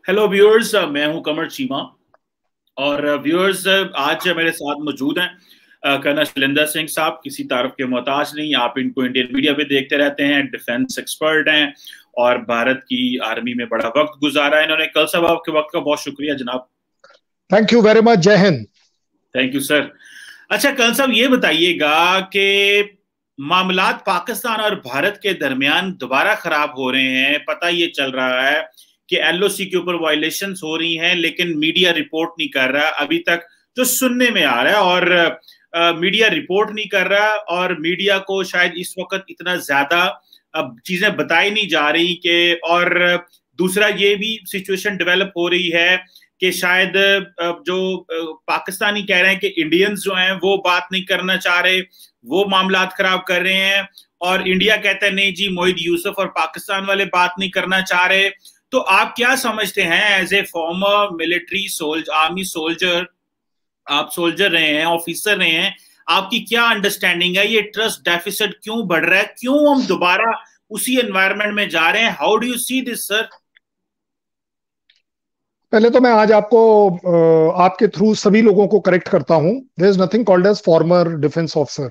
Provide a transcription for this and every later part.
Hello viewers, मैं हूं कमर चीमा। और व्यूअर्स, आज मेरे साथ मौजूद हैं कर्नल शैलेंद्र सिंह साहब। किसी तारीफ के मोहताज नहीं, आप इनको इंडियन मीडिया पे देखते रहते हैं। डिफेंस एक्सपर्ट हैं और भारत की आर्मी में बड़ा वक्त गुजारा है इन्होंने। कल साहब, आपके वक्त का बहुत शुक्रिया जनाब। Thank you very much. जय हिंद। Thank you sir. अच्छा कल साहब, ये बताइएगा कि मामलात पाकिस्तान और भारत के दरमियान दोबारा खराब हो रहे हैं। पता ये चल रहा है कि एलओसी के ऊपर वायलेशंस हो रही हैं, लेकिन मीडिया रिपोर्ट नहीं कर रहा अभी तक, जो सुनने में आ रहा है। और मीडिया रिपोर्ट नहीं कर रहा, और मीडिया को शायद इस वक्त इतना ज्यादा अब चीजें बताई नहीं जा रही कि, और दूसरा ये भी सिचुएशन डेवलप हो रही है कि शायद जो पाकिस्तानी कह रहे हैं कि इंडियंस जो हैं वो बात नहीं करना चाह रहे, वो मामलात खराब कर रहे हैं। और इंडिया कहता है नहीं जी, मोहित यूसुफ और पाकिस्तान वाले बात नहीं करना चाह रहे। तो आप क्या समझते हैं as a former military soldier, army soldier, आप सोल्जर रहे हैं, ऑफिसर रहे हैं, आपकी क्या अंडरस्टैंडिंग है? ये ट्रस्ट डेफिसिट क्यों बढ़ रहा है? क्यों हम दोबारा उसी एनवायरनमेंट में जा रहे हैं? How do you see this sir? पहले तो मैं आज आपको आपके थ्रू सभी लोगों को करेक्ट करता हूं। There is nothing called as former defence officer.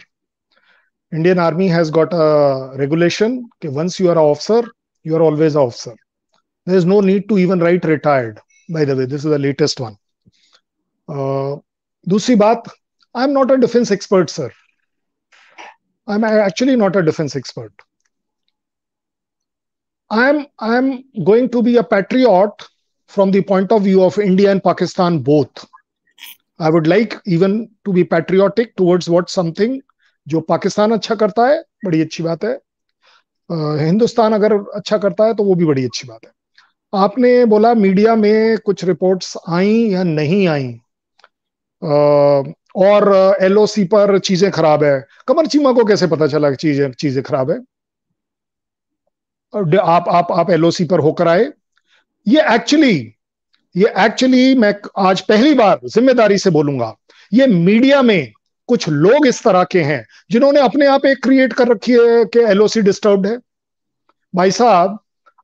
Indian army has got a regulation कि once you are officer, you are always officer. There is no need to even write retired. By the way, this is the latest one. दूसरी बात, I am not a defence expert sir. I am actually not a defence expert. I am going to be a patriot from the point of view of India and Pakistan both. I would like even to be patriotic towards what something जो पाकिस्तान अच्छा करता है, बड़ी अच्छी बात है। हिंदुस्तान अगर अच्छा करता है तो वो भी बड़ी अच्छी बात है। आपने बोला मीडिया में कुछ रिपोर्ट्स आई या नहीं आई, और एलओसी पर चीजें खराब है। कमर चीमा को कैसे पता चला कि चीजें चीजें खराब है? आप एलओसी पर होकर आए। ये एक्चुअली मैं आज पहली बार जिम्मेदारी से बोलूंगा, ये मीडिया में कुछ लोग इस तरह के हैं जिन्होंने अपने आप एक क्रिएट कर रखी है कि एलओसी डिस्टर्ब्ड है। भाई साहब,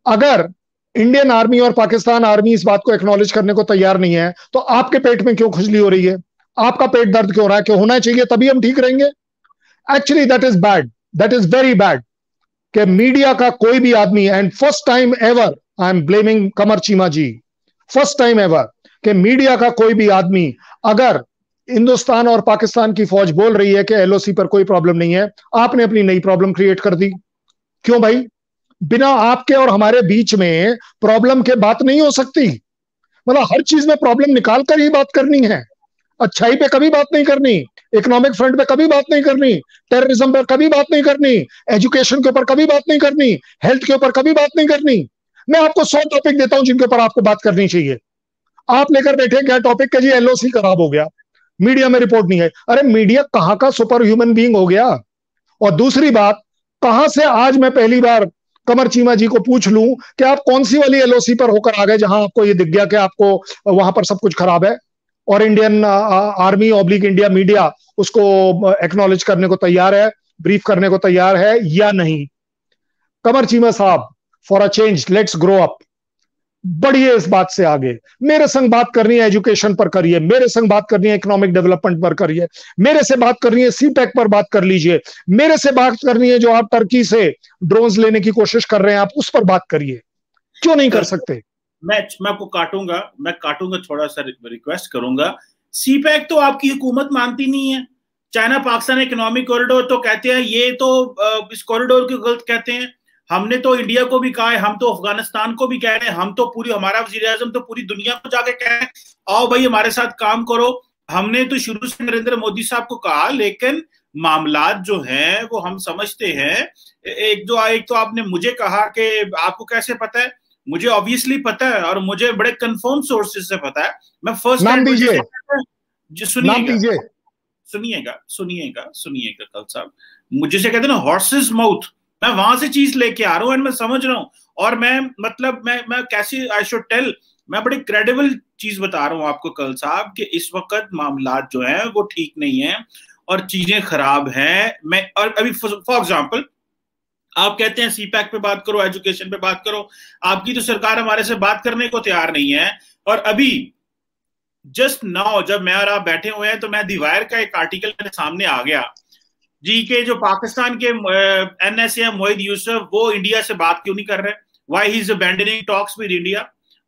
अगर इंडियन आर्मी और पाकिस्तान आर्मी इस बात को एक्नॉलेज करने को तैयार नहीं है तो आपके पेट में क्यों खुजली हो रही है? आपका पेट दर्द क्यों हो रहा है? क्यों होना चाहिए, तभी हम ठीक रहेंगे। Actually that is bad, that is very bad कि मीडिया का कोई भी आदमी, and first time ever I am blaming Qamar Cheema ji, first time ever कि मीडिया का कोई भी आदमी अगर हिंदुस्तान और पाकिस्तान की फौज बोल रही है कि एलओसी पर कोई प्रॉब्लम नहीं है, आपने अपनी नई प्रॉब्लम क्रिएट कर दी। क्यों भाई? बिना आपके और हमारे बीच में प्रॉब्लम के बात नहीं हो सकती। मतलब हर चीज में प्रॉब्लम निकाल कर ही बात करनी है। अच्छाई पे कभी बात नहीं करनी, इकोनॉमिक फ्रंट पे कभी बात नहीं करनी, टेररिज्म पर कभी बात नहीं करनी, एजुकेशन के ऊपर कभी बात नहीं करनी, हेल्थ के ऊपर कभी बात नहीं करनी। मैं आपको 100 टॉपिक देता हूं जिनके ऊपर आपको बात करनी चाहिए। आप लेकर बैठे क्या टॉपिक का? जी एलओसी खराब हो गया, मीडिया में रिपोर्ट नहीं है। अरे मीडिया कहां का सुपर ह्यूमन बीइंग हो गया? और दूसरी बात, कहां से आज मैं पहली बार कमर चीमा जी को पूछ लूं कि आप कौन सी वाली एलओसी पर होकर आ गए जहां आपको ये दिख गया कि आपको वहां पर सब कुछ खराब है, और Indian army oblique India media उसको एक्नॉलेज करने को तैयार है, ब्रीफ करने को तैयार है या नहीं? कमर चीमा साहब, for a change let's grow up. बढ़िए इस बात से आगे। मेरे संग बात करनी है एजुकेशन पर करिए, मेरे संग बात करनी है इकोनॉमिक डेवलपमेंट पर करिए, मेरे से बात करनी है सीटेक पर बात कर लीजिए, मेरे से बात करनी है जो आप टर्की से ड्रोन्स लेने की कोशिश कर रहे हैं, आप उस पर बात करिए। क्यों नहीं कर सकते? मैं आपको काटूंगा, थोड़ा सा रिक्वेस्ट करूंगा। सीपैक तो आपकी हुकूमत मानती नहीं है। चाइना पाकिस्तान इकोनॉमिक कॉरिडोर तो कहते हैं, ये तो इस कॉरिडोर को गलत कहते हैं। हमने तो इंडिया को भी कहा है, हम तो अफगानिस्तान को भी कह रहे हैं, हम तो पूरी, हमारा वजीर आजम तो पूरी दुनिया को जाके कह रहे हैं आओ भाई हमारे साथ काम करो। हमने तो शुरू से नरेंद्र मोदी साहब को कहा, लेकिन मामलात जो हैं वो हम समझते हैं। एक तो आपने मुझे कहा कि आपको कैसे पता है? मुझे ऑब्वियसली पता है, और मुझे बड़े कंफर्म सोर्सेज से पता है। मैं फर्स्ट नाम दीजिए, नाम सुनिएगा दीजिए। सुनिएगा कल साहब, मुझे से कहते हैं ना हॉर्सेस माउथ, मैं वहां से चीज लेके आ रहा हूं एंड मैं समझ रहा हूं। और मैं मतलब मैं कैसे आई शुड टेल, मैं बड़ी क्रेडिबल चीज बता रहा हूं आपको कल साहब कि इस वक्त मामलात जो हैं वो ठीक नहीं है और चीजें खराब हैं। मैं और अभी फॉर एग्जांपल आप कहते हैं सीपैक पे बात करो, एजुकेशन पे बात करो, आपकी तो सरकार हमारे से बात करने को तैयार नहीं है। और अभी जस्ट नाउ जब मैं और आप बैठे हुए हैं तो मैं दीवार का एक आर्टिकल मेरे सामने आ गया जी के जो पाकिस्तान के NSA मोहित यूसुफ वो इंडिया से बात क्यों नहीं कर रहे, why he is abandoning talks with India.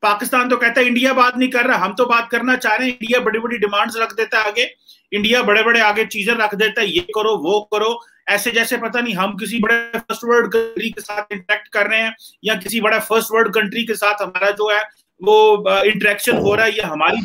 Pakistan तो कहता है इंडिया बात नहीं कर रहा, हम तो बात करना चाह रहे हैं। इंडिया बड़ी बड़ी डिमांड्स रख देता है आगे, इंडिया बड़े बड़े आगे चीजें रख देता है, ये करो वो करो, ऐसे जैसे पता नहीं हम किसी बड़े फर्स्ट वर्ल्ड कंट्री के साथ इंटरेक्ट कर रहे हैं या किसी बड़ा फर्स्ट वर्ल्ड कंट्री के साथ हमारा जो है वो इंटरेक्शन हो रहा है, या हमारी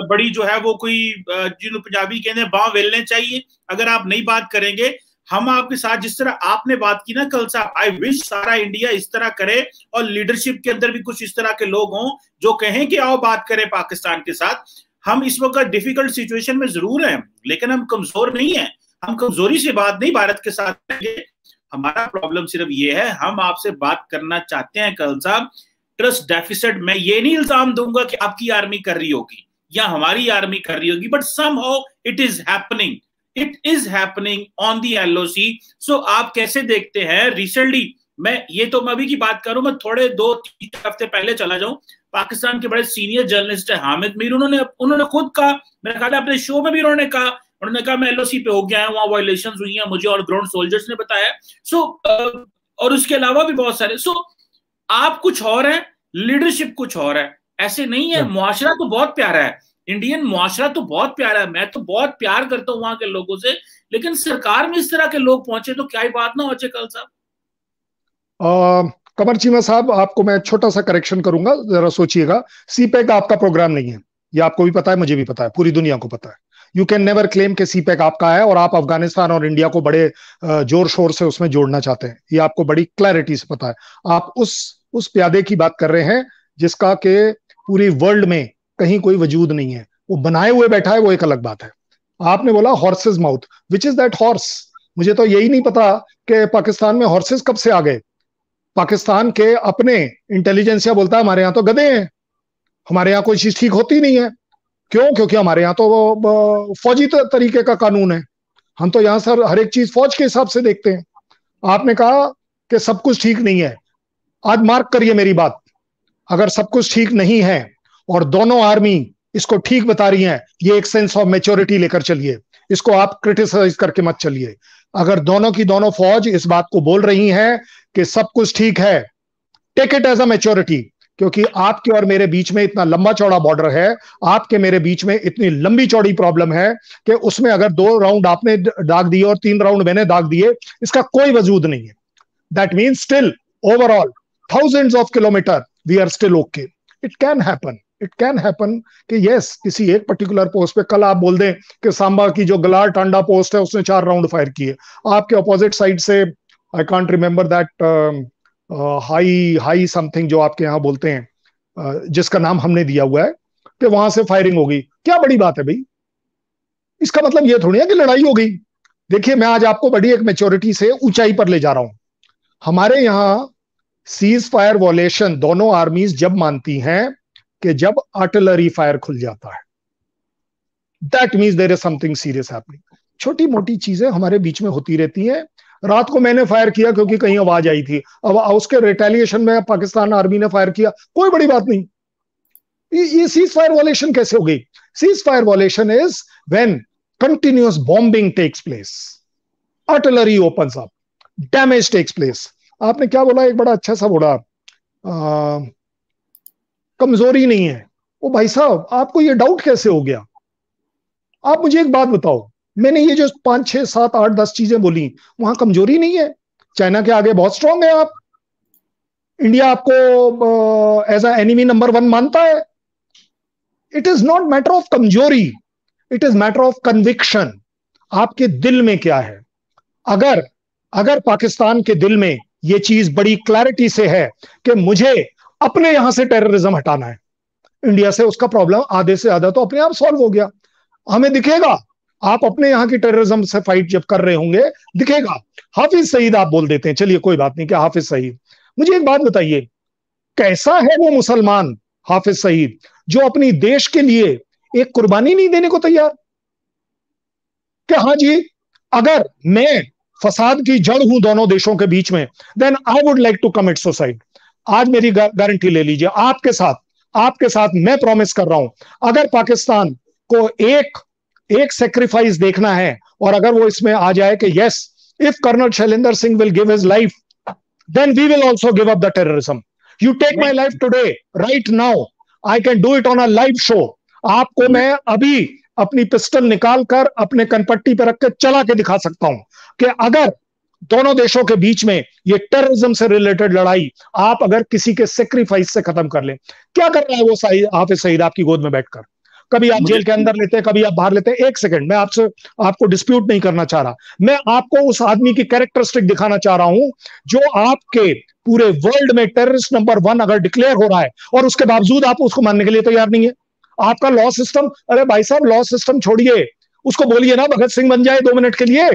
बड़ी जो है वो कोई जिन्होंने पंजाबी कहते हैं बाँ वेलने चाहिए। अगर आप नहीं बात करेंगे हम आपके साथ, जिस तरह आपने बात की ना कल साहब, आई विश सारा इंडिया इस तरह करे और लीडरशिप के अंदर भी कुछ इस तरह के लोग हों जो कहें कि आओ बात करें पाकिस्तान के साथ। हम इस वक्त डिफिकल्ट सिचुएशन में जरूर हैं लेकिन हम कमजोर नहीं है, हम कमजोरी से बात नहीं भारत के साथ करेंगे। हमारा प्रॉब्लम सिर्फ ये है, हम आपसे बात करना चाहते हैं कल साहब ट्रस्ट डेफिसिट। मैं ये नहीं इल्जाम दूंगा कि आपकी आर्मी कर रही होगी या हमारी आर्मी कर रही होगी, but somehow it is happening, it is happening on the LOC। सो आप कैसे देखते हैं रिसेंटली, मैं अभी की बात करूं, मैं थोड़े 2-3 हफ्ते पहले चला जाऊं, पाकिस्तान के बड़े सीनियर जर्नलिस्ट है हामिद मीर, उन्होंने खुद कहा, मेरे ख्याल अपने शो में भी उन्होंने कहा मैं LOC पे हो गया है, वहां वायलेशंस हुई हैं मुझे और ग्राउंड सोल्जर्स ने बताया। सो और उसके अलावा भी बहुत सारे। सो आप कुछ और है, लीडरशिप कुछ और है, ऐसे नहीं है। मुआशरा तो बहुत प्यारा है, इंडियन मुआशरा तो बहुत प्यारा है, मैं तो बहुत प्यार करता हूं वहां के लोगों से, लेकिन सरकार में इस तरह के लोग पहुंचे तो क्या ही बात ना हो जाए कल साहब। कमर चीमा साहब, आपको मैं छोटा सा करेक्शन करूंगा, जरा सोचिएगा। सीपैक आपका प्रोग्राम नहीं है, ये आपको भी पता है, मुझे भी पता है, पूरी दुनिया को पता है। यू कैन नेवर क्लेम कि सीपैक आपका है और आप अफगानिस्तान और इंडिया को बड़े जोर शोर से उसमें जोड़ना चाहते हैं, ये आपको बड़ी क्लैरिटी से पता है। आप उस प्यादे की बात कर रहे हैं जिसका के पूरी वर्ल्ड में कहीं कोई वजूद नहीं है, वो बनाए हुए बैठा है, वो एक अलग बात है। आपने बोला horses mouth, which is that horse? मुझे तो यही नहीं पता कि पाकिस्तान में हॉर्सेस कब से आ गए। पाकिस्तान के अपने इंटेलिजेंसिया बोलता है हमारे यहां तो गधे हैं, हमारे यहां कोई चीज ठीक होती नहीं है। क्यों? क्योंकि हमारे यहाँ तो फौजी तरीके का कानून है, हम तो यहाँ सर हर एक चीज फौज के हिसाब से देखते हैं। आपने कहा कि सब कुछ ठीक नहीं है, आज मार्क करिए मेरी बात, अगर सब कुछ ठीक नहीं है और दोनों आर्मी इसको ठीक बता रही हैं, ये एक सेंस ऑफ मैच्योरिटी लेकर चलिए, इसको आप क्रिटिसाइज करके मत चलिए। अगर दोनों की दोनों फौज इस बात को बोल रही हैं कि सब कुछ ठीक है, take it as a maturity, क्योंकि आपके और मेरे बीच में इतना लंबा चौड़ा बॉर्डर है, आपके मेरे बीच में इतनी लंबी चौड़ी प्रॉब्लम है कि उसमें अगर 2 राउंड आपने दाग दिए और 3 राउंड मैंने दाग दिए, इसका कोई वजूद नहीं है। That means still overall thousands of kilometre we are still okay. It can happen, it can happen कि यस किसी एक पर्टिकुलर पोस्ट पे कल आप बोल दें कि सांबा की जो गलार टांडा पोस्ट है उसने 4 राउंड फायर किए, आपके अपोजिट साइड से I can't remember that high something जो आपके यहां बोलते हैं, जिसका नाम हमने दिया हुआ है, कि वहां से फायरिंग होगी। क्या बड़ी बात है भाई, इसका मतलब यह थोड़ी है कि लड़ाई हो गई। देखिए मैं आज आपको बड़ी एक मेच्योरिटी से ऊंचाई पर ले जा रहा हूं। हमारे यहां सीज फायर वॉलेशन दोनों आर्मीज जब मानती हैं कि जब आर्टिलरी फायर खुल जाता है, that means there is something serious happening. छोटी मोटी चीजें हमारे बीच में होती रहती हैं। रात को मैंने फायर किया क्योंकि कहीं आवाज आई थी, अब उसके रिटेलिएशन में पाकिस्तान आर्मी ने फायर किया, कोई बड़ी बात नहीं। ये सीज फायर वॉलेशन कैसे हो गई? Cease fire violation is when continuous bombing takes place, artillery opens up, damage takes place. आपने क्या बोला, एक बड़ा अच्छा सा बोला, कमजोरी नहीं है। ओ भाई साहब, आपको ये डाउट कैसे हो गया? आप मुझे एक बात बताओ, मैंने ये जो 5, 6, 7, 8, 10 चीजें बोली, वहां कमजोरी नहीं है? चाइना के आगे बहुत स्ट्रांग है आप, इंडिया आपको एज अ एनिमी नंबर 1 मानता है। It is not matter of कमजोरी, it is matter of conviction. आपके दिल में क्या है? अगर पाकिस्तान के दिल में यह चीज बड़ी क्लैरिटी से है कि मुझे अपने यहां से टेररिज्म हटाना है, इंडिया से उसका प्रॉब्लम आधे से आधा तो अपने आप सॉल्व हो गया। हमें दिखेगा, आप अपने यहां की टेररिज्म से फाइट जब कर रहे होंगे दिखेगा। हाफिज सईद आप बोल देते हैं, चलिए कोई बात नहीं, क्या हाफिज सईद, मुझे एक बात बताइए, कैसा है वो मुसलमान हाफिज सईद जो अपनी देश के लिए एक कुर्बानी नहीं देने को तैयार? कि हाँ जी, अगर मैं फसाद की जड़ हूं दोनों देशों के बीच में, then I would like to commit suicide. आज मेरी गारंटी ले लीजिए, आपके साथ मैं प्रॉमिस कर रहा हूं, अगर पाकिस्तान को एक एक सेक्रीफाइस देखना है, और अगर वो इसमें आ जाए कि yes, if colonel Shailendra Singh will give his life, then we will also give up the terrorism. You take my life today, right now, I can do it on a live show. आपको मैं अभी अपनी पिस्टल निकाल कर अपने कनपट्टी पर रख के चला के दिखा सकता हूं कि अगर दोनों देशों के बीच में ये टेररिज्म से रिलेटेड लड़ाई आप अगर किसी के सेक्रीफाइस से खत्म कर ले, क्या कर रहा है वो हाफिज सईद आपकी गोद में बैठकर? कभी आप जेल के अंदर लेते, कभी आप बाहर लेते। एक सेकंड, मैं आपको डिस्प्यूट नहीं करना चाह रहा, मैं आपको उस आदमी की कैरेक्टरिस्टिक दिखाना चाह रहा हूं जो आपके पूरे वर्ल्ड में टेररिस्ट नंबर 1 अगर डिक्लेयर हो रहा है और उसके बावजूद आप उसको मानने के लिए तैयार नहीं है। आपका लॉ सिस्टम, अरे भाई साहब लॉ सिस्टम छोड़िए, उसको बोलिए ना भगत सिंह बन जाए 2 मिनट के लिए,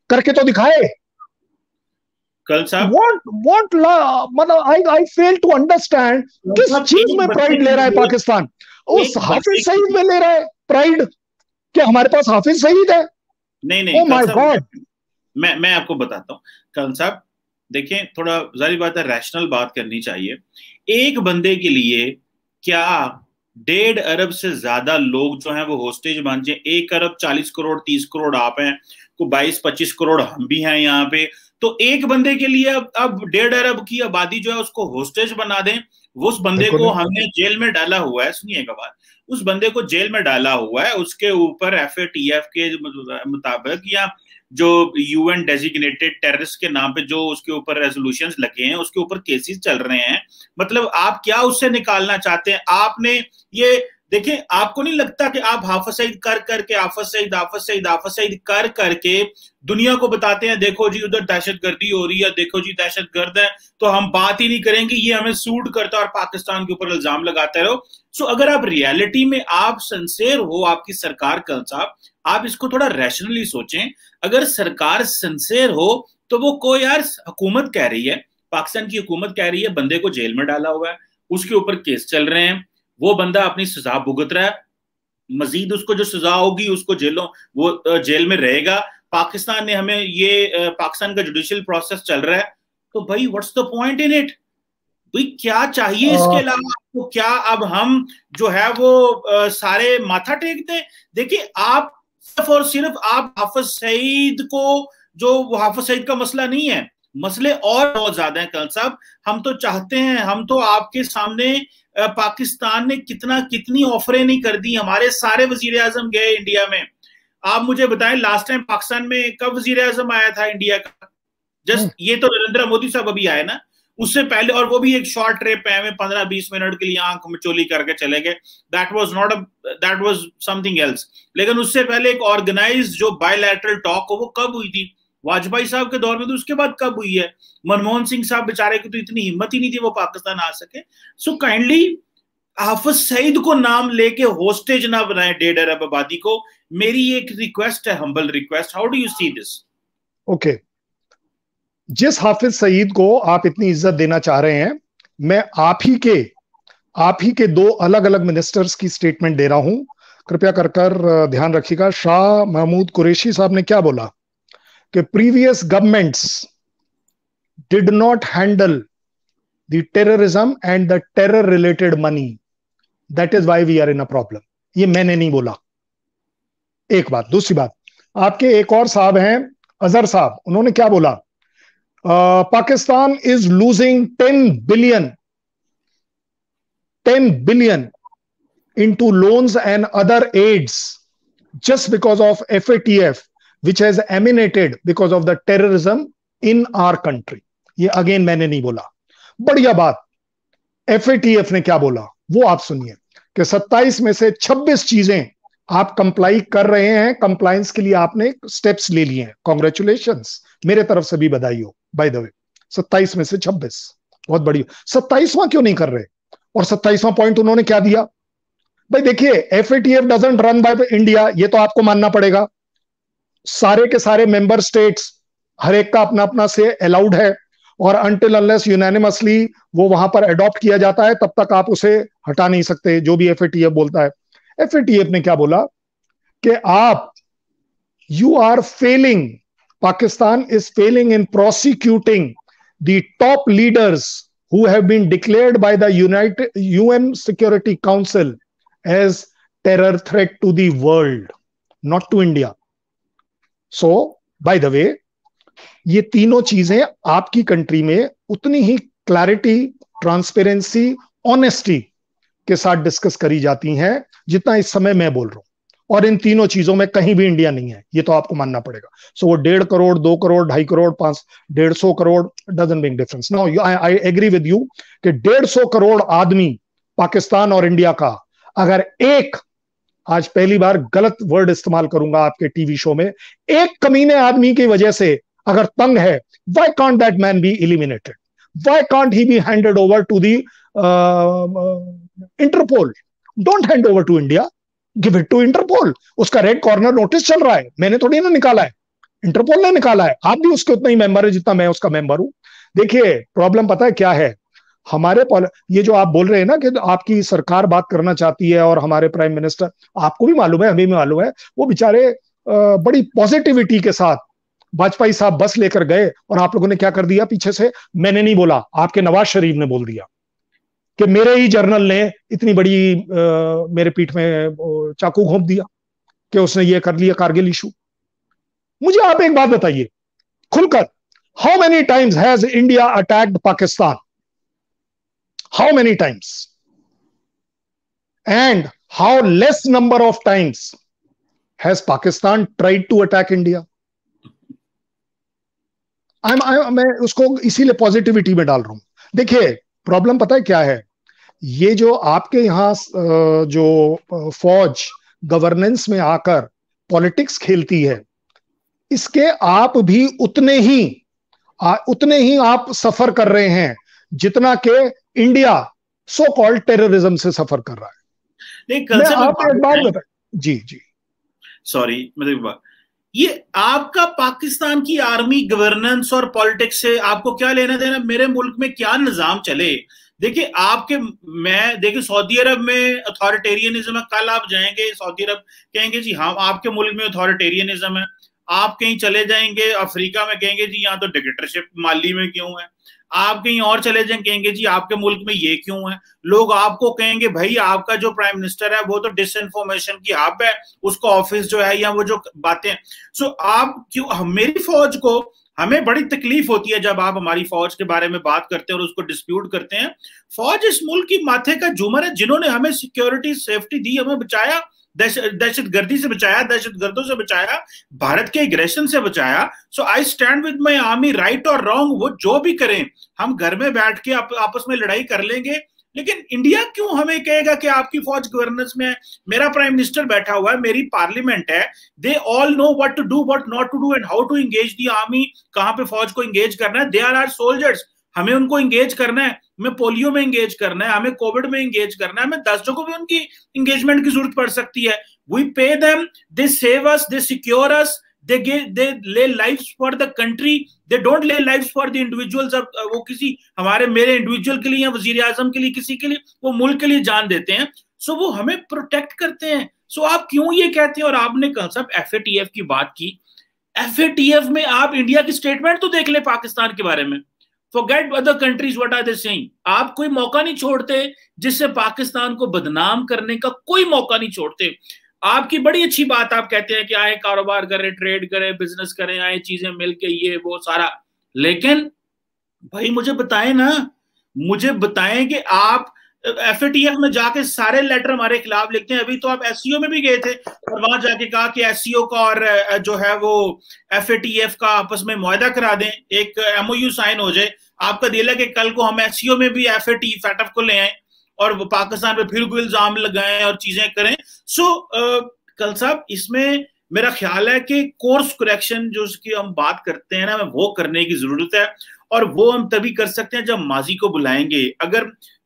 करके तो दिखाए। कल साहब मतलब आई फेल टू अंडरस्टैंड किस चीज में प्राइड ले रहा है पाकिस्तान। उस हाफिज सईद में ले रहा है प्राइड, क्या हमारे पास हाफिज सईद है? नहीं, ओह माय गॉड। मैं आपको बताता हूँ कल साहब, देखें थोड़ा जारी बात है, रैशनल बात करनी चाहिए। एक बंदे के लिए क्या 1.5 अरब से ज्यादा लोग जो हैं वो होस्टेज बन जाए? 1 अरब 40 करोड़ 30 करोड़ आप हैं, को 22-25 करोड़ हम भी हैं यहाँ पे, तो एक बंदे के लिए अब 1.5 अरब की आबादी जो है उसको होस्टेज बना दें। उस बंदे को हमने जेल में डाला हुआ है, सुनिएगा बात, उस बंदे को जेल में डाला हुआ है, उसके ऊपर FATF के मुताबिक या जो UN डेजिग्नेटेड टेररिस्ट के नाम पे जो उसके ऊपर रेजोल्यूशंस लगे हैं, उसके ऊपर केसेस चल रहे हैं। मतलब आप क्या उससे निकालना चाहते हैं? आपने ये देखें, आपको नहीं लगता कि आप हाफिज सईद कर करके हाफिज सईद कर करके दुनिया को बताते हैं देखो जी उधर दहशतगर्दी हो रही है, देखो जी दहशतगर्द है, तो हम बात ही नहीं करेंगे, ये हमें सूट करता है और पाकिस्तान के ऊपर इल्जाम लगाते रहो। सो अगर आप रियलिटी में आप सिंसियर हो, आपकी सरकार कल साहब, आप इसको थोड़ा रैशनली सोचें। अगर सरकार सिंसियर हो तो वो कोई यार हुकूमत कह रही है, पाकिस्तान की हुकूमत कह रही है बंदे को जेल में डाला हुआ है, उसके ऊपर केस चल रहे हैं, वो बंदा अपनी सजा भुगत रहा है, मजीद उसको जो सजा होगी उसको वो जेल में रहेगा। पाकिस्तान ने हमें ये पाकिस्तान का जुडिशियल प्रोसेस चल रहा है, तो भाई what's the point in it? भाई क्या चाहिए इसके अलावा आपको? क्या अब हम जो है वो सारे माथा टेक दें? देखिए आप सिर्फ और सिर्फ आप हाफिज सईद को, जो हाफिज सईद का मसला नहीं है, मसले और बहुत ज्यादा हैं कल साहब। हम तो चाहते हैं, हम तो आपके सामने पाकिस्तान ने कितनी ऑफरें नहीं कर दी, हमारे सारे वजीर आजम गए इंडिया में। आप मुझे बताएं लास्ट टाइम पाकिस्तान में कब वजीर आजम आया था इंडिया का? जस्ट ये तो नरेंद्र मोदी साहब अभी आए ना, उससे पहले, और वो भी एक शॉर्ट ट्रिप है में 15-20 मिनट के लिए आंख मचोली करके चले गए, दैट वाज समथिंग एल्स। लेकिन उससे पहले एक ऑर्गेनाइज्ड जो बायलैटरल टॉक हो वो कब हुई थी? वाजपेयी साहब के दौर में। तो उसके बाद कब हुई है? मनमोहन सिंह साहब बेचारे की तो इतनी हिम्मत ही नहीं थी वो पाकिस्तान आ सके। सो काइंडली हाफिज सईद को नाम लेके होस्टेज ना बनाए 1.5 अरब आबादी को। मेरी एक रिक्वेस्ट है, humble request, how do you see this? Okay, जिस हाफिज सईद को आप इतनी इज्जत देना चाह रहे हैं, मैं आप ही के 2 अलग अलग मिनिस्टर्स की स्टेटमेंट दे रहा हूं, कृपया कर ध्यान रखिएगा। शाह महमूद कुरैशी साहब ने क्या बोला कि previous governments did not handle the terrorism and the terror related money, that is why we are in a problem. ये मैंने नहीं बोला, एक बात। दूसरी बात, आपके एक और साहब हैं अजहर साहब, उन्होंने क्या बोला? Pakistan is losing 10 billion into loans and other aids just because of FATF, which has emanated because of the terrorism in our country. ये अगेन मैंने नहीं बोला। बढ़िया बात, FATF ने क्या बोला वो आप सुनिए कि 27 में से 26 चीजें आप कंप्लाई कर रहे हैं, कंप्लायंस के लिए आपने स्टेप्स ले लिए हैं। कॉन्ग्रेचुलेशंस, मेरे तरफ से भी बधाई हो। बाय द वे 27 में से 26, बहुत बढ़िया। 27वां क्यों नहीं कर रहे? और 27वां पॉइंट उन्होंने क्या दिया? भाई देखिए, FATF doesn't run by India, ये तो आपको मानना पड़ेगा। सारे के सारे मेंबर स्टेट्स, हर एक का अपना अपना से अलाउड है, और अनटिल अनलेस यूनानिमसली वो वहां पर अडॉप्ट किया जाता है तब तक आप उसे हटा नहीं सकते, जो भी FATF बोलता है। FATF ने क्या बोला कि आप, you are failing Pakistan is failing in prosecuting the top leaders who have been declared by the UN Security Council as terror threat to the world, not to India. So, by the way, ये तीनों चीजें आपकी country में उतनी ही clarity, transparency, honesty के साथ discuss करी जाती हैं जितना इस समय मैं बोल रहा हूं, और इन तीनों चीजों में कहीं भी इंडिया नहीं है, ये तो आपको मानना पड़ेगा. सो वो 1.5 crore, 2 crore, 2.5 crore, 150 crore doesn't make difference. Now I agree with you कि 150 करोड़ आदमी पाकिस्तान और इंडिया का, अगर एक, आज पहली बार गलत वर्ड इस्तेमाल करूंगा आपके टीवी शो में, एक कमीने आदमी की वजह से अगर तंग है, why can't that man be eliminated? Why can't he be handed over to the Interpol? Don't hand over to India, give it to Interpol. उसका रेड कॉर्नर नोटिस चल रहा है, मैंने थोड़ी ना निकाला है, इंटरपोल ने निकाला है. आप भी उसके उतना ही मेंबर है जितना मैं उसका मेंबर हूं. देखिए प्रॉब्लम पता है क्या है, हमारे ये जो आप बोल रहे हैं ना कि आपकी सरकार बात करना चाहती है और हमारे प्राइम मिनिस्टर, आपको भी मालूम है, हमें भी मालूम है, वो बेचारे बड़ी पॉजिटिविटी के साथ वाजपेयी साहब बस लेकर गए और आप लोगों ने क्या कर दिया पीछे से. मैंने नहीं बोला, आपके नवाज शरीफ ने बोल दिया कि मेरे ही जर्नल ने इतनी बड़ी मेरे पीठ में चाकू घोंप दिया कि उसने ये कर लिया कारगिल इशू. मुझे आप एक बात बताइए खुलकर, how many times has India attacked Pakistan? How many times? And how less number of times has Pakistan tried to attack India? मैं उसको इसीलिए पॉजिटिविटी में डाल रहा हूं. देखिए प्रॉब्लम पता है क्या है, ये जो आपके यहां जो फौज गवर्नेंस में आकर पॉलिटिक्स खेलती है, इसके आप भी उतने ही आप सफर कर रहे हैं जितना कि इंडिया सो कॉल्ड टेररिज्म से सफर कर रहा है. मैं आपको एक बात बता, जी सॉरी, मतलब ये आपका पाकिस्तान की आर्मी गवर्नेंस और पॉलिटिक्स से आपको क्या लेना देना? मेरे मुल्क में क्या निजाम चले? देखिए देखिए सऊदी अरब में अथॉरिटेरियनिज्म है, कल आप जाएंगे सऊदी अरब, कहेंगे जी हाँ आपके मुल्क में अथॉरिटेरियनिज्म है. आप कहीं चले जाएंगे अफ्रीका में, कहेंगे जी यहाँ तो डिक्टेटरशिप माली में क्यों है. आप कहीं और चले जाएं, कहेंगे जी आपके मुल्क में ये क्यों है. लोग आपको कहेंगे भाई आपका जो प्राइम मिनिस्टर है वो तो डिसइंफॉर्मेशन की हब है, उसका ऑफिस जो है या वो जो बातें. सो आप क्यों, मेरी फौज को, हमें बड़ी तकलीफ होती है जब आप हमारी फौज के बारे में बात करते हैं और उसको डिस्प्यूट करते हैं. फौज इस मुल्क की माथे का झूमर है, जिन्होंने हमें सिक्योरिटी सेफ्टी दी, हमें बचाया, दहशतगर्दी से बचाया, दहशतगर्दों से बचाया, भारत के एग्रेशन से बचाया. So I stand with my army, right और रॉन्ग वो जो भी करें, हम घर में बैठ के आपस में लड़ाई कर लेंगे. लेकिन इंडिया क्यों हमें कहेगा कि आपकी फौज गवर्नेंस में है? मेरा प्राइम मिनिस्टर बैठा हुआ है, मेरी पार्लियामेंट है, they all know what to do, what not to do and how to engage the army. कहां पे फौज को एंगेज करना है, दे आर आवर सोल्जर्स, हमें उनको एंगेज करना है. हमें पोलियो में एंगेज करना है, हमें कोविड में एंगेज करना है, हमें 10 जगहों पे उनकी एंगेजमेंट की जरूरत पड़ सकती है. We pay them, they save us, they secure us, they lay lives for the country, they don't lay lives for the individuals. वो किसी मेरे इंडिविजुअल के लिए या वजीर आजम के लिए, किसी के लिए, वो मुल्क के लिए जान देते हैं. सो वो हमें प्रोटेक्ट करते हैं. सो आप क्यों ये कहते हैं? और आपने कल साहब FATF की बात की, FATF में आप इंडिया की स्टेटमेंट तो देख ले पाकिस्तान के बारे में. Forget other countries, what are they saying? आप कोई मौका नहीं छोड़ते जिससे पाकिस्तान को बदनाम करने का कोई मौका नहीं छोड़ते. आपकी बड़ी अच्छी बात, आप कहते हैं कि आए कारोबार करें, ट्रेड करें, बिजनेस करें, आए चीजें मिलके ये वो सारा. लेकिन भाई मुझे बताएं ना, मुझे बताएं कि आप FATF में जाके सारे लेटर हमारे खिलाफ लिखते हैं. अभी तो आप SCO में भी गए थे और वहां जाके कहा कि SCO का और जो है वो FATF का आपस में मुआहदा करा दें, एक MOU साइन हो जाए. आपका दिल है कि कल को हम SCO में भी FATF को ले आए और वो पाकिस्तान पे फिर कोई इल्जाम लगाएं और चीजें करें. सो कल साहब इसमें मेरा ख्याल है कि कोर्स करेक्शन जो उसकी हम बात करते हैं ना, वो करने की जरूरत है. और वो हम तभी कर सकते हैं जब माजी को बुलाएंगे. अगर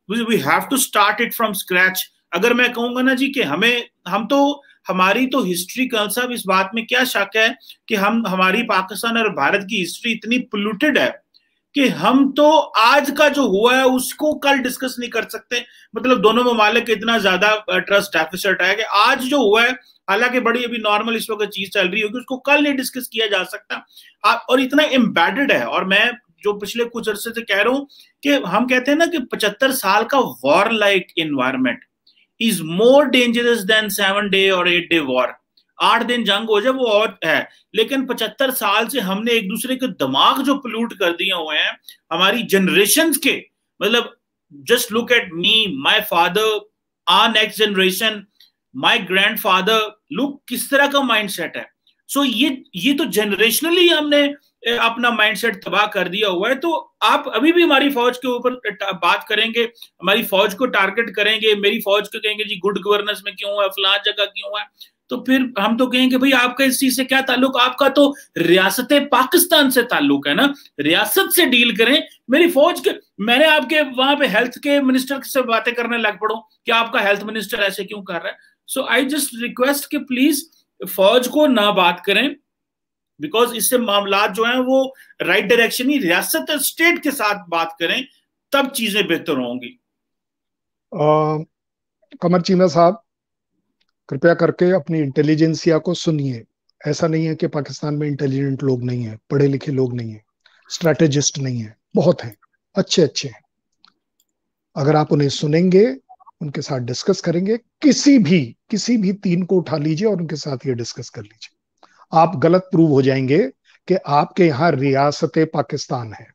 we have to start it from scratch. अगर मैं कहूंगा ना जी कि हमारी तो हिस्ट्री, कल साहब इस बात में क्या शक है कि हमारी पाकिस्तान और भारत की हिस्ट्री इतनी पोल्यूटेड है कि हम तो आज का जो हुआ है उसको कल डिस्कस नहीं कर सकते। मतलब दोनों ममालिक इतना ज्यादा ट्रस्ट डेफिसिट है कि आज जो हुआ है, हालांकि बड़ी अभी नॉर्मल इस वक्त चीज चल रही होगी, उसको कल नहीं डिस्कस किया जा सकता। और इतना एम्बेडेड है। और मैं जो पिछले कुछ अरसे से कह रहा हूं कि हम कहते हैं ना कि 75 साल का war like environment is more dangerous than 7 day और 8 डे वॉर। 8 दिन जंग हो जाए वो और है, लेकिन 75 साल से हमने एक दूसरे के दिमाग जो पोल्यूट कर दिए हुए हैं हमारी जनरेशन के। मतलब just look at me, my father, are next generation, my grandfather, look किस तरह का माइंड सेट है। सो ये तो जनरेशनली हमने अपना माइंडसेट तबाह कर दिया हुआ है। तो आप अभी भी हमारी फौज के ऊपर बात करेंगे, हमारी फौज को टारगेट करेंगे, मेरी फौज को कहेंगे जी गुड गवर्नेंस में क्यों है, फलां जगह क्यों है, तो फिर हम तो कहेंगे भाई आपका इस चीज से क्या ताल्लुक, आपका तो रियासत पाकिस्तान से ताल्लुक है ना, रियासत से डील करें। मेरी फौज के, मैंने आपके वहां पे हेल्थ के मिनिस्टर से बातें करने लग पड़ो कि आपका हेल्थ मिनिस्टर ऐसे क्यों कर रहा है। सो आई जस्ट रिक्वेस्ट कि प्लीज फौज को ना बात करें, बिकॉज इससे मामला जो है वो राइट डायरेक्शन ही रियासत स्टेट के साथ बात करें, तब चीजें बेहतर होंगी। कमर चीमा साहब, कृपया करके अपनी इंटेलिजेंसिया को सुनिए। ऐसा नहीं है कि पाकिस्तान में इंटेलिजेंट लोग नहीं है, पढ़े लिखे लोग नहीं है, स्ट्रैटेजिस्ट नहीं है, बहुत हैं, अच्छे अच्छे हैं। अगर आप उन्हें सुनेंगे, उनके साथ डिस्कस करेंगे, किसी भी तीन को उठा लीजिए और उनके साथ ये डिस्कस कर लीजिए, आप गलत प्रूव हो जाएंगे कि आपके यहां रियासत पाकिस्तान है।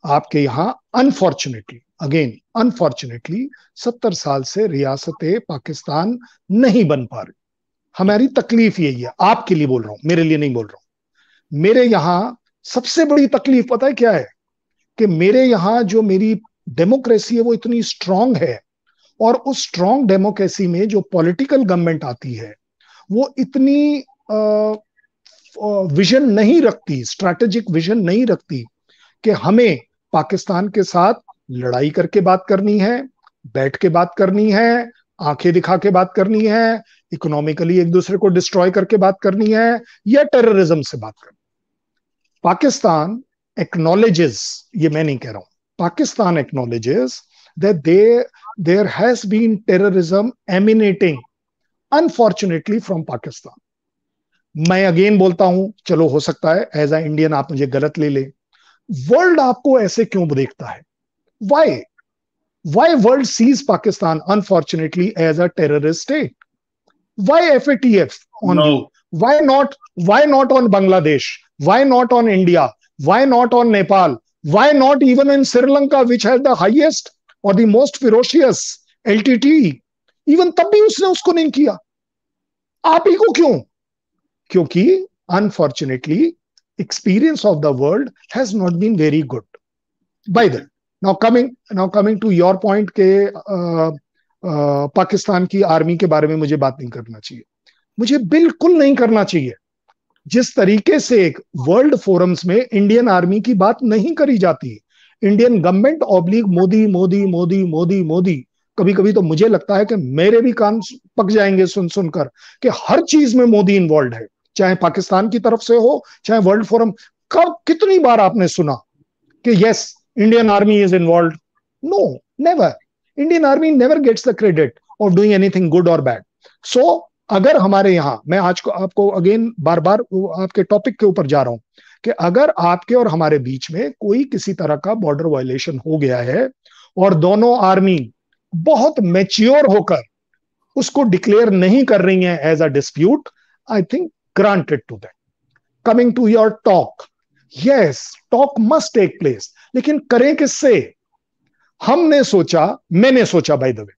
आपके यहां अनफॉर्चुनेटली 70 साल से रियासत पाकिस्तान नहीं बन पा रही। हमारी तकलीफ यही है, आपके लिए बोल रहा हूं, मेरे लिए नहीं बोल रहा हूं। मेरे यहां सबसे बड़ी तकलीफ पता है क्या है? कि मेरे यहां जो मेरी डेमोक्रेसी है वो इतनी स्ट्रांग है, और उस स्ट्रांग डेमोक्रेसी में जो पॉलिटिकल गवर्नमेंट आती है वो इतनी विजन नहीं रखती, स्ट्रैटेजिक विजन नहीं रखती कि हमें पाकिस्तान के साथ लड़ाई करके बात करनी है, बैठ के बात करनी है, आंखें दिखा के बात करनी है, इकोनॉमिकली एक दूसरे को डिस्ट्रॉय करके बात करनी है, या टेररिज्म से बात करनी। पाकिस्तान एक्नॉलेजेस, ये मैं नहीं कह रहा हूं, Pakistan acknowledges that there has been terrorism emanating unfortunately from Pakistan. मैं अगेन बोलता हूं, चलो हो सकता है एज अ इंडियन आप मुझे गलत ले ले, वर्ल्ड आपको ऐसे क्यों देखता है? Why world sees Pakistan unfortunately as a terrorist state? Why FATF on you? Why not on Bangladesh? Why not on India? Why not on Nepal? Why not even in Sri Lanka, which has the highest or the most ferocious LTT? Even तब भी उसने उसको नहीं किया। आप ही को क्यों? क्योंकि unfortunately experience of the world has not been very good. By the now coming to your point के पाकिस्तान की आर्मी के बारे में मुझे बात नहीं करना चाहिए, मुझे बिल्कुल नहीं करना चाहिए। जिस तरीके से एक वर्ल्ड फोरम्स में इंडियन आर्मी की बात नहीं करी जाती, Indian government oblique Modi Modi Modi Modi Modi, कभी कभी तो मुझे लगता है कि मेरे भी कान पक जाएंगे सुन सुनकर कि हर चीज में मोदी इन्वॉल्व है, चाहे पाकिस्तान की तरफ से हो चाहे वर्ल्ड फोरम। कब, कितनी बार आपने सुना कि yes Indian army is involved? No, never. Indian army never gets the credit of doing anything good और बैड। सो अगर हमारे यहां, मैं आज को आपको अगेन बार बार आपके टॉपिक के ऊपर जा रहा हूं कि अगर आपके और हमारे बीच में कोई किसी तरह का बॉर्डर वायलेशन हो गया है और दोनों आर्मी बहुत मैच्योर होकर उसको डिक्लेयर नहीं कर रही है as a dispute, I think granted to that. Coming to your talk, yes talk must take place, लेकिन करें किससे? हमने सोचा, मैंने सोचा बाय द वे,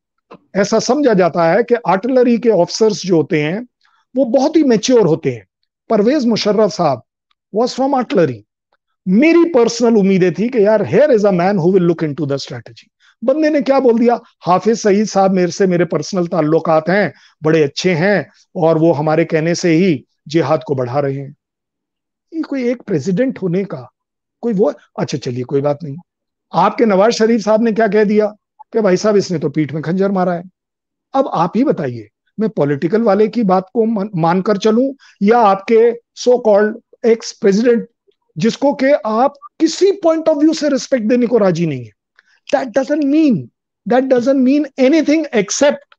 ऐसा समझा जाता है कि आर्टिलरी के ऑफिसर्स जो होते हैं वो बहुत ही मैच्योर होते हैं। परवेज मुशर्रफ साहब वाज फ्रॉम आर्टिलरी। मेरी पर्सनल उम्मीदें थी कि यार here is a man who will look into the strategy. बंदे ने क्या बोल दिया, हाफिज सईद साहब मेरे से मेरे पर्सनल ताल्लुकात हैं, बड़े अच्छे हैं, और वो हमारे कहने से ही जिहाद को बढ़ा रहे हैं। ये कोई एक प्रेसिडेंट होने का कोई वो, अच्छा चलिए कोई बात नहीं। आपके नवाज शरीफ साहब ने क्या कह दिया कि भाई साहब इसने तो पीठ में खंजर मारा है। अब आप ही बताइए, मैं पॉलिटिकल वाले की बात को मानकर चलूं या आपके सो कॉल्ड एक्स प्रेसिडेंट, जिसको कि आप किसी पॉइंट ऑफ व्यू से रिस्पेक्ट देने को राजी नहीं है। That doesn't mean anything accept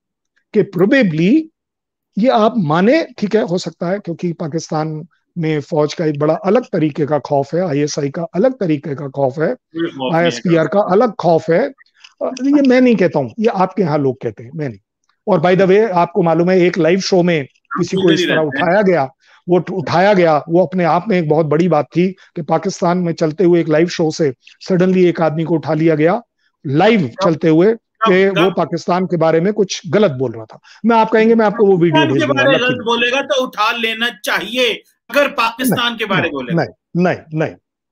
कि प्रोबेबली ये आप माने, ठीक है, हो सकता है, क्योंकि पाकिस्तान में फौज का एक बड़ा अलग तरीके का खौफ है, आईएसआई का अलग तरीके का खौफ है, आईएसपीआर का अलग खौफ है। ये मैं नहीं कहता हूं, ये आपके यहाँ लोग कहते हैं, मैं नहीं। और बाय द वे, आपको मालूम है, एक लाइव शो में किसी को इस तरह उठाया गया, वो अपने आप में एक बहुत बड़ी बात थी कि पाकिस्तान में चलते हुए एक लाइव शो से सडनली एक आदमी को उठा लिया गया लाइव चलते हुए कि वो पाकिस्तान के बारे में कुछ गलत बोल रहा था। मैं आप कहेंगे, मैं आपको वो वीडियो भेज दूंगा। गलत बोलेगा तो उठा लेना चाहिए, अगर पाकिस्तान के बारे में बोलेगा।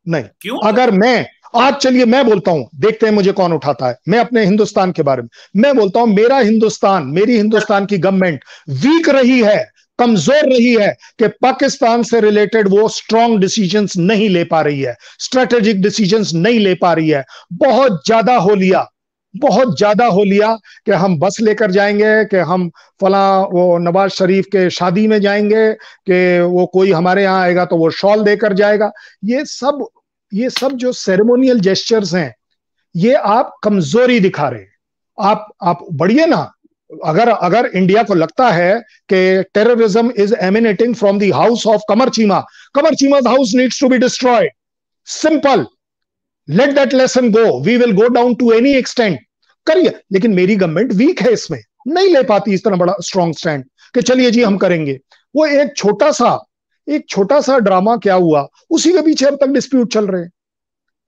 नहीं, क्यों? अगर मैं आज, चलिए मैं बोलता हूं, देखते हैं मुझे कौन उठाता है। मैं अपने हिंदुस्तान के बारे में मैं बोलता हूं, मेरी हिंदुस्तान की गवर्नमेंट वीक रही है, कमजोर रही है कि पाकिस्तान से रिलेटेड वो स्ट्रॉन्ग डिसीजंस नहीं ले पा रही है, स्ट्रेटेजिक डिसीजंस नहीं ले पा रही है। बहुत ज्यादा हो लिया कि हम बस लेकर जाएंगे, कि हम फला वो नवाज शरीफ के शादी में जाएंगे, कि वो कोई हमारे यहां आएगा तो वो शॉल देकर जाएगा। ये सब जो सेरेमोनियल जेस्चर्स हैं, ये आप कमजोरी दिखा रहे हैं। आप बढ़िए ना। अगर इंडिया को लगता है कि terrorism is emanating from the house of कमरचीमा's house needs to be destroyed, simple, let that lesson go, we will go down to any extent, करिए। लेकिन मेरी गवर्नमेंट वीक है, इसमें नहीं ले पाती इस तरह बड़ा स्ट्रॉन्ग स्टैंड कि चलिए जी हम करेंगे। वो एक छोटा सा ड्रामा क्या हुआ, उसी के पीछे अब तक डिस्प्यूट चल रहे हैं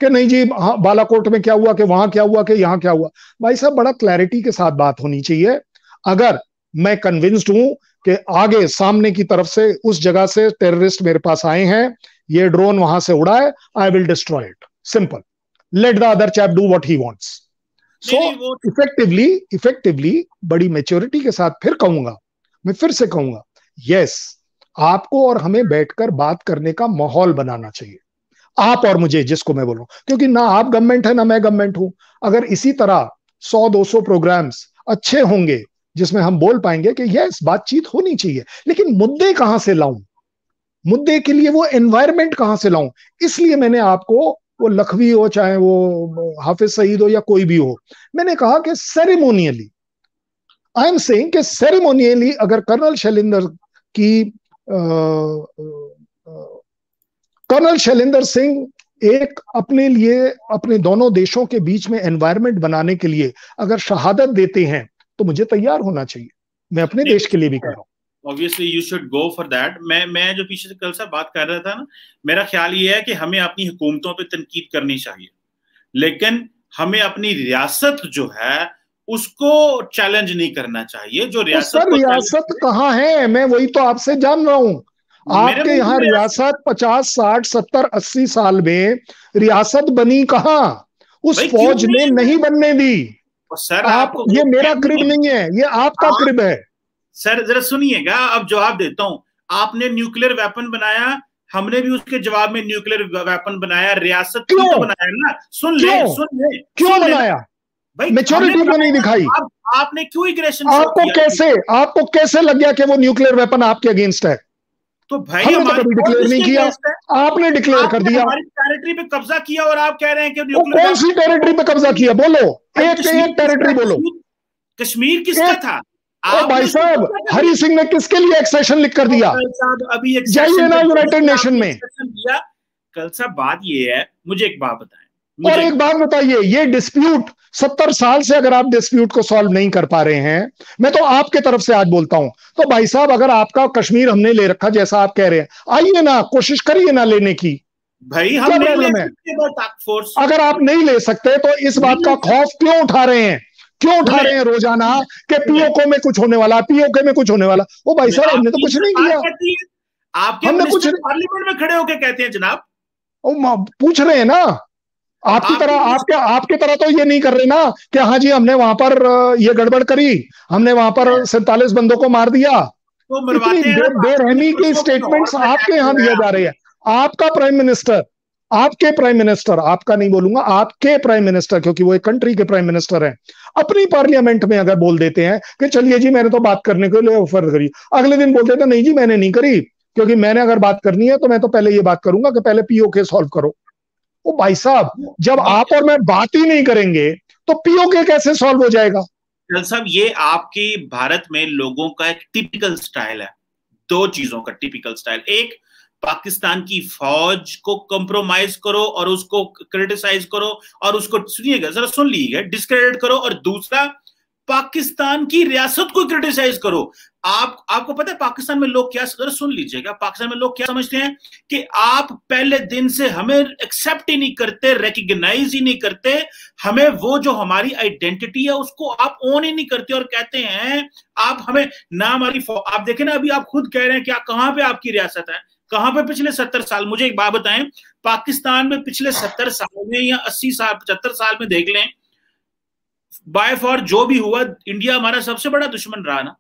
कि नहीं जी, हाँ, बालाकोट में क्या हुआ, कि वहां क्या हुआ, कि यहां क्या हुआ। भाई साहब, बड़ा क्लैरिटी के साथ बात होनी चाहिए। अगर मैं कन्विंस्ड हूं कि आगे सामने की तरफ से उस जगह से टेररिस्ट मेरे पास आए हैं, ये ड्रोन वहां से उड़ा है, I will destroy it, simple, let the other chap do what he wants. So effectively बड़ी मैच्योरिटी के साथ मैं फिर से कहूंगा, यस, आपको और हमें बैठकर बात करने का माहौल बनाना चाहिए, आप और मुझे, जिसको मैं बोल रहा हूं, क्योंकि ना आप गवर्नमेंट है ना मैं गवर्नमेंट हूं। अगर इसी तरह 100-200 प्रोग्राम्स अच्छे होंगे जिसमें हम बोल पाएंगे कि यस, बातचीत होनी चाहिए, लेकिन मुद्दे कहां से लाऊं, मुद्दे के लिए वो एनवायरमेंट कहां से लाऊं। इसलिए मैंने आपको, वो लखवी हो चाहे वो हाफिज सईद हो या कोई भी हो, मैंने कहा कि सेरेमोनियली, आई एम सेइंग कि सेरेमोनियली अगर कर्नल शैलेंद्र सिंह एक अपने लिए, अपने दोनों देशों के बीच में एनवायरनमेंट बनाने के लिए अगर शहादत देते हैं तो मुझे तैयार होना चाहिए। मैं अपने देश के लिए भी कर रहा हूं। Obviously you should go for that. मैं जो पीछे से कल से बात कर रहा था ना, मेरा ख्याल ये है कि हमें अपनी हुकूमतों पे तनकीद करनी चाहिए, लेकिन हमें अपनी रियासत जो है उसको चैलेंज नहीं करना चाहिए। जो रियासत कहाँ है, मैं वही तो आपसे जान रहा हूं। आपके यहाँ रियासत 50, 60, 70, 80 साल में रियासत बनी कहां? उस फौज ने नहीं बनने दी। सर आप, ये मेरा क्रिब नहीं है, ये आपका क्रिब है। सर जरा सुनिएगा, अब जवाब देता हूं। आपने न्यूक्लियर वेपन बनाया, हमने भी उसके जवाब में न्यूक्लियर वेपन बनाया, रियासत क्यों तो बनाया ना। सुन ले क्यों बनाया भाई? मैच्योरिटी क्यों नहीं दिखाई? आपने क्यों एग्रेशन? आपको कैसे लग गया कि वो न्यूक्लियर वेपन आपके अगेंस्ट है? तो भाई हमने तो कभी डिक्लेयर नहीं किया, आपने डिक्लेयर कर दिया। हमारी टेरिटरी पे कब्जा किया और आप कह रहे हैं कि न्यूक्लियर, कौन सी टेरिटरी पे कब्जा किया? बोलो, एक टेरिटरी बोलो। कश्मीर किसका था? भाई साहब, हरि सिंह ने किसके लिए एक्सेशन लिख कर दिया? अभी जाइए ना यूनाइटेड नेशन में। कल साहब बात ये है, मुझे एक बात बताएं, और एक बात बताइए, ये डिस्प्यूट 70 साल से अगर आप डिस्प्यूट को सॉल्व नहीं कर पा रहे हैं, मैं तो आपके तरफ से आज बोलता हूं, तो भाई साहब अगर आपका कश्मीर हमने ले रखा जैसा आप कह रहे हैं, आइए ना, कोशिश करिए ना लेने की। भाई हम नहीं ले सकते, अगर आप नहीं ले सकते तो इस बात का खौफ क्यों उठा रहे हैं? रोजाना कि पीओके में कुछ होने वाला, पीओके में कुछ होने वाला। वो भाई साहब हमने तो कुछ नहीं किया। हमने कुछ पार्लियामेंट में खड़े होकर कहते हैं जनाब, पूछ रहे हैं ना, आपके तरह तो ये नहीं कर रहे ना कि हाँ जी हमने वहां पर ये गड़बड़ करी, हमने वहां पर 47 बंदों को मार दिया। तो बेरहमी की स्टेटमेंट्स आपके यहाँ दिए जा रहे हैं। आपका प्राइम मिनिस्टर, आपका नहीं बोलूंगा, आपके प्राइम मिनिस्टर, क्योंकि वो एक कंट्री के प्राइम मिनिस्टर हैं, अपनी पार्लियामेंट में अगर बोल देते हैं कि चलिए जी मैंने तो बात करने के लिए ऑफर करी, अगले दिन बोलते थे नहीं जी मैंने नहीं करी, क्योंकि मैंने अगर बात करनी है तो मैं तो पहले ये बात करूंगा कि पहले पीओके सॉल्व करो। वो भाई साहब, जब आप और मैं बात ही नहीं करेंगे तो पीओके कैसे सॉल्व हो जाएगा? साहब, ये आपकी भारत में लोगों का एक टिपिकल स्टाइल है, दो चीजों का टिपिकल स्टाइल। एक, पाकिस्तान की फौज को कंप्रोमाइज करो और उसको क्रिटिसाइज करो और उसको, सुनिएगा जरा, सुन लीजिएगा, डिस्क्रेडिट करो। और दूसरा, पाकिस्तान की रियासत को क्रिटिसाइज करो। आपको पता है पाकिस्तान में लोग क्या, जरा सुन लीजिएगा, पाकिस्तान में लोग क्या समझते हैं कि आप पहले दिन से हमें एक्सेप्ट ही नहीं करते, रिकॉग्नाइज ही नहीं करते, हमें वो जो हमारी आइडेंटिटी है उसको आप ओन ही नहीं करते, और कहते हैं आप हमें ना हमारी, आप देखें ना, अभी आप खुद कह रहे हैं कि कहां पे आपकी रियासत है, कहां पे पिछले 70 साल? मुझे एक बात बताएं, पाकिस्तान में पिछले 70 साल में या 80 साल 75 साल में देख लें, बाय फॉर जो भी हुआ, इंडिया हमारा सबसे बड़ा दुश्मन रहा ना,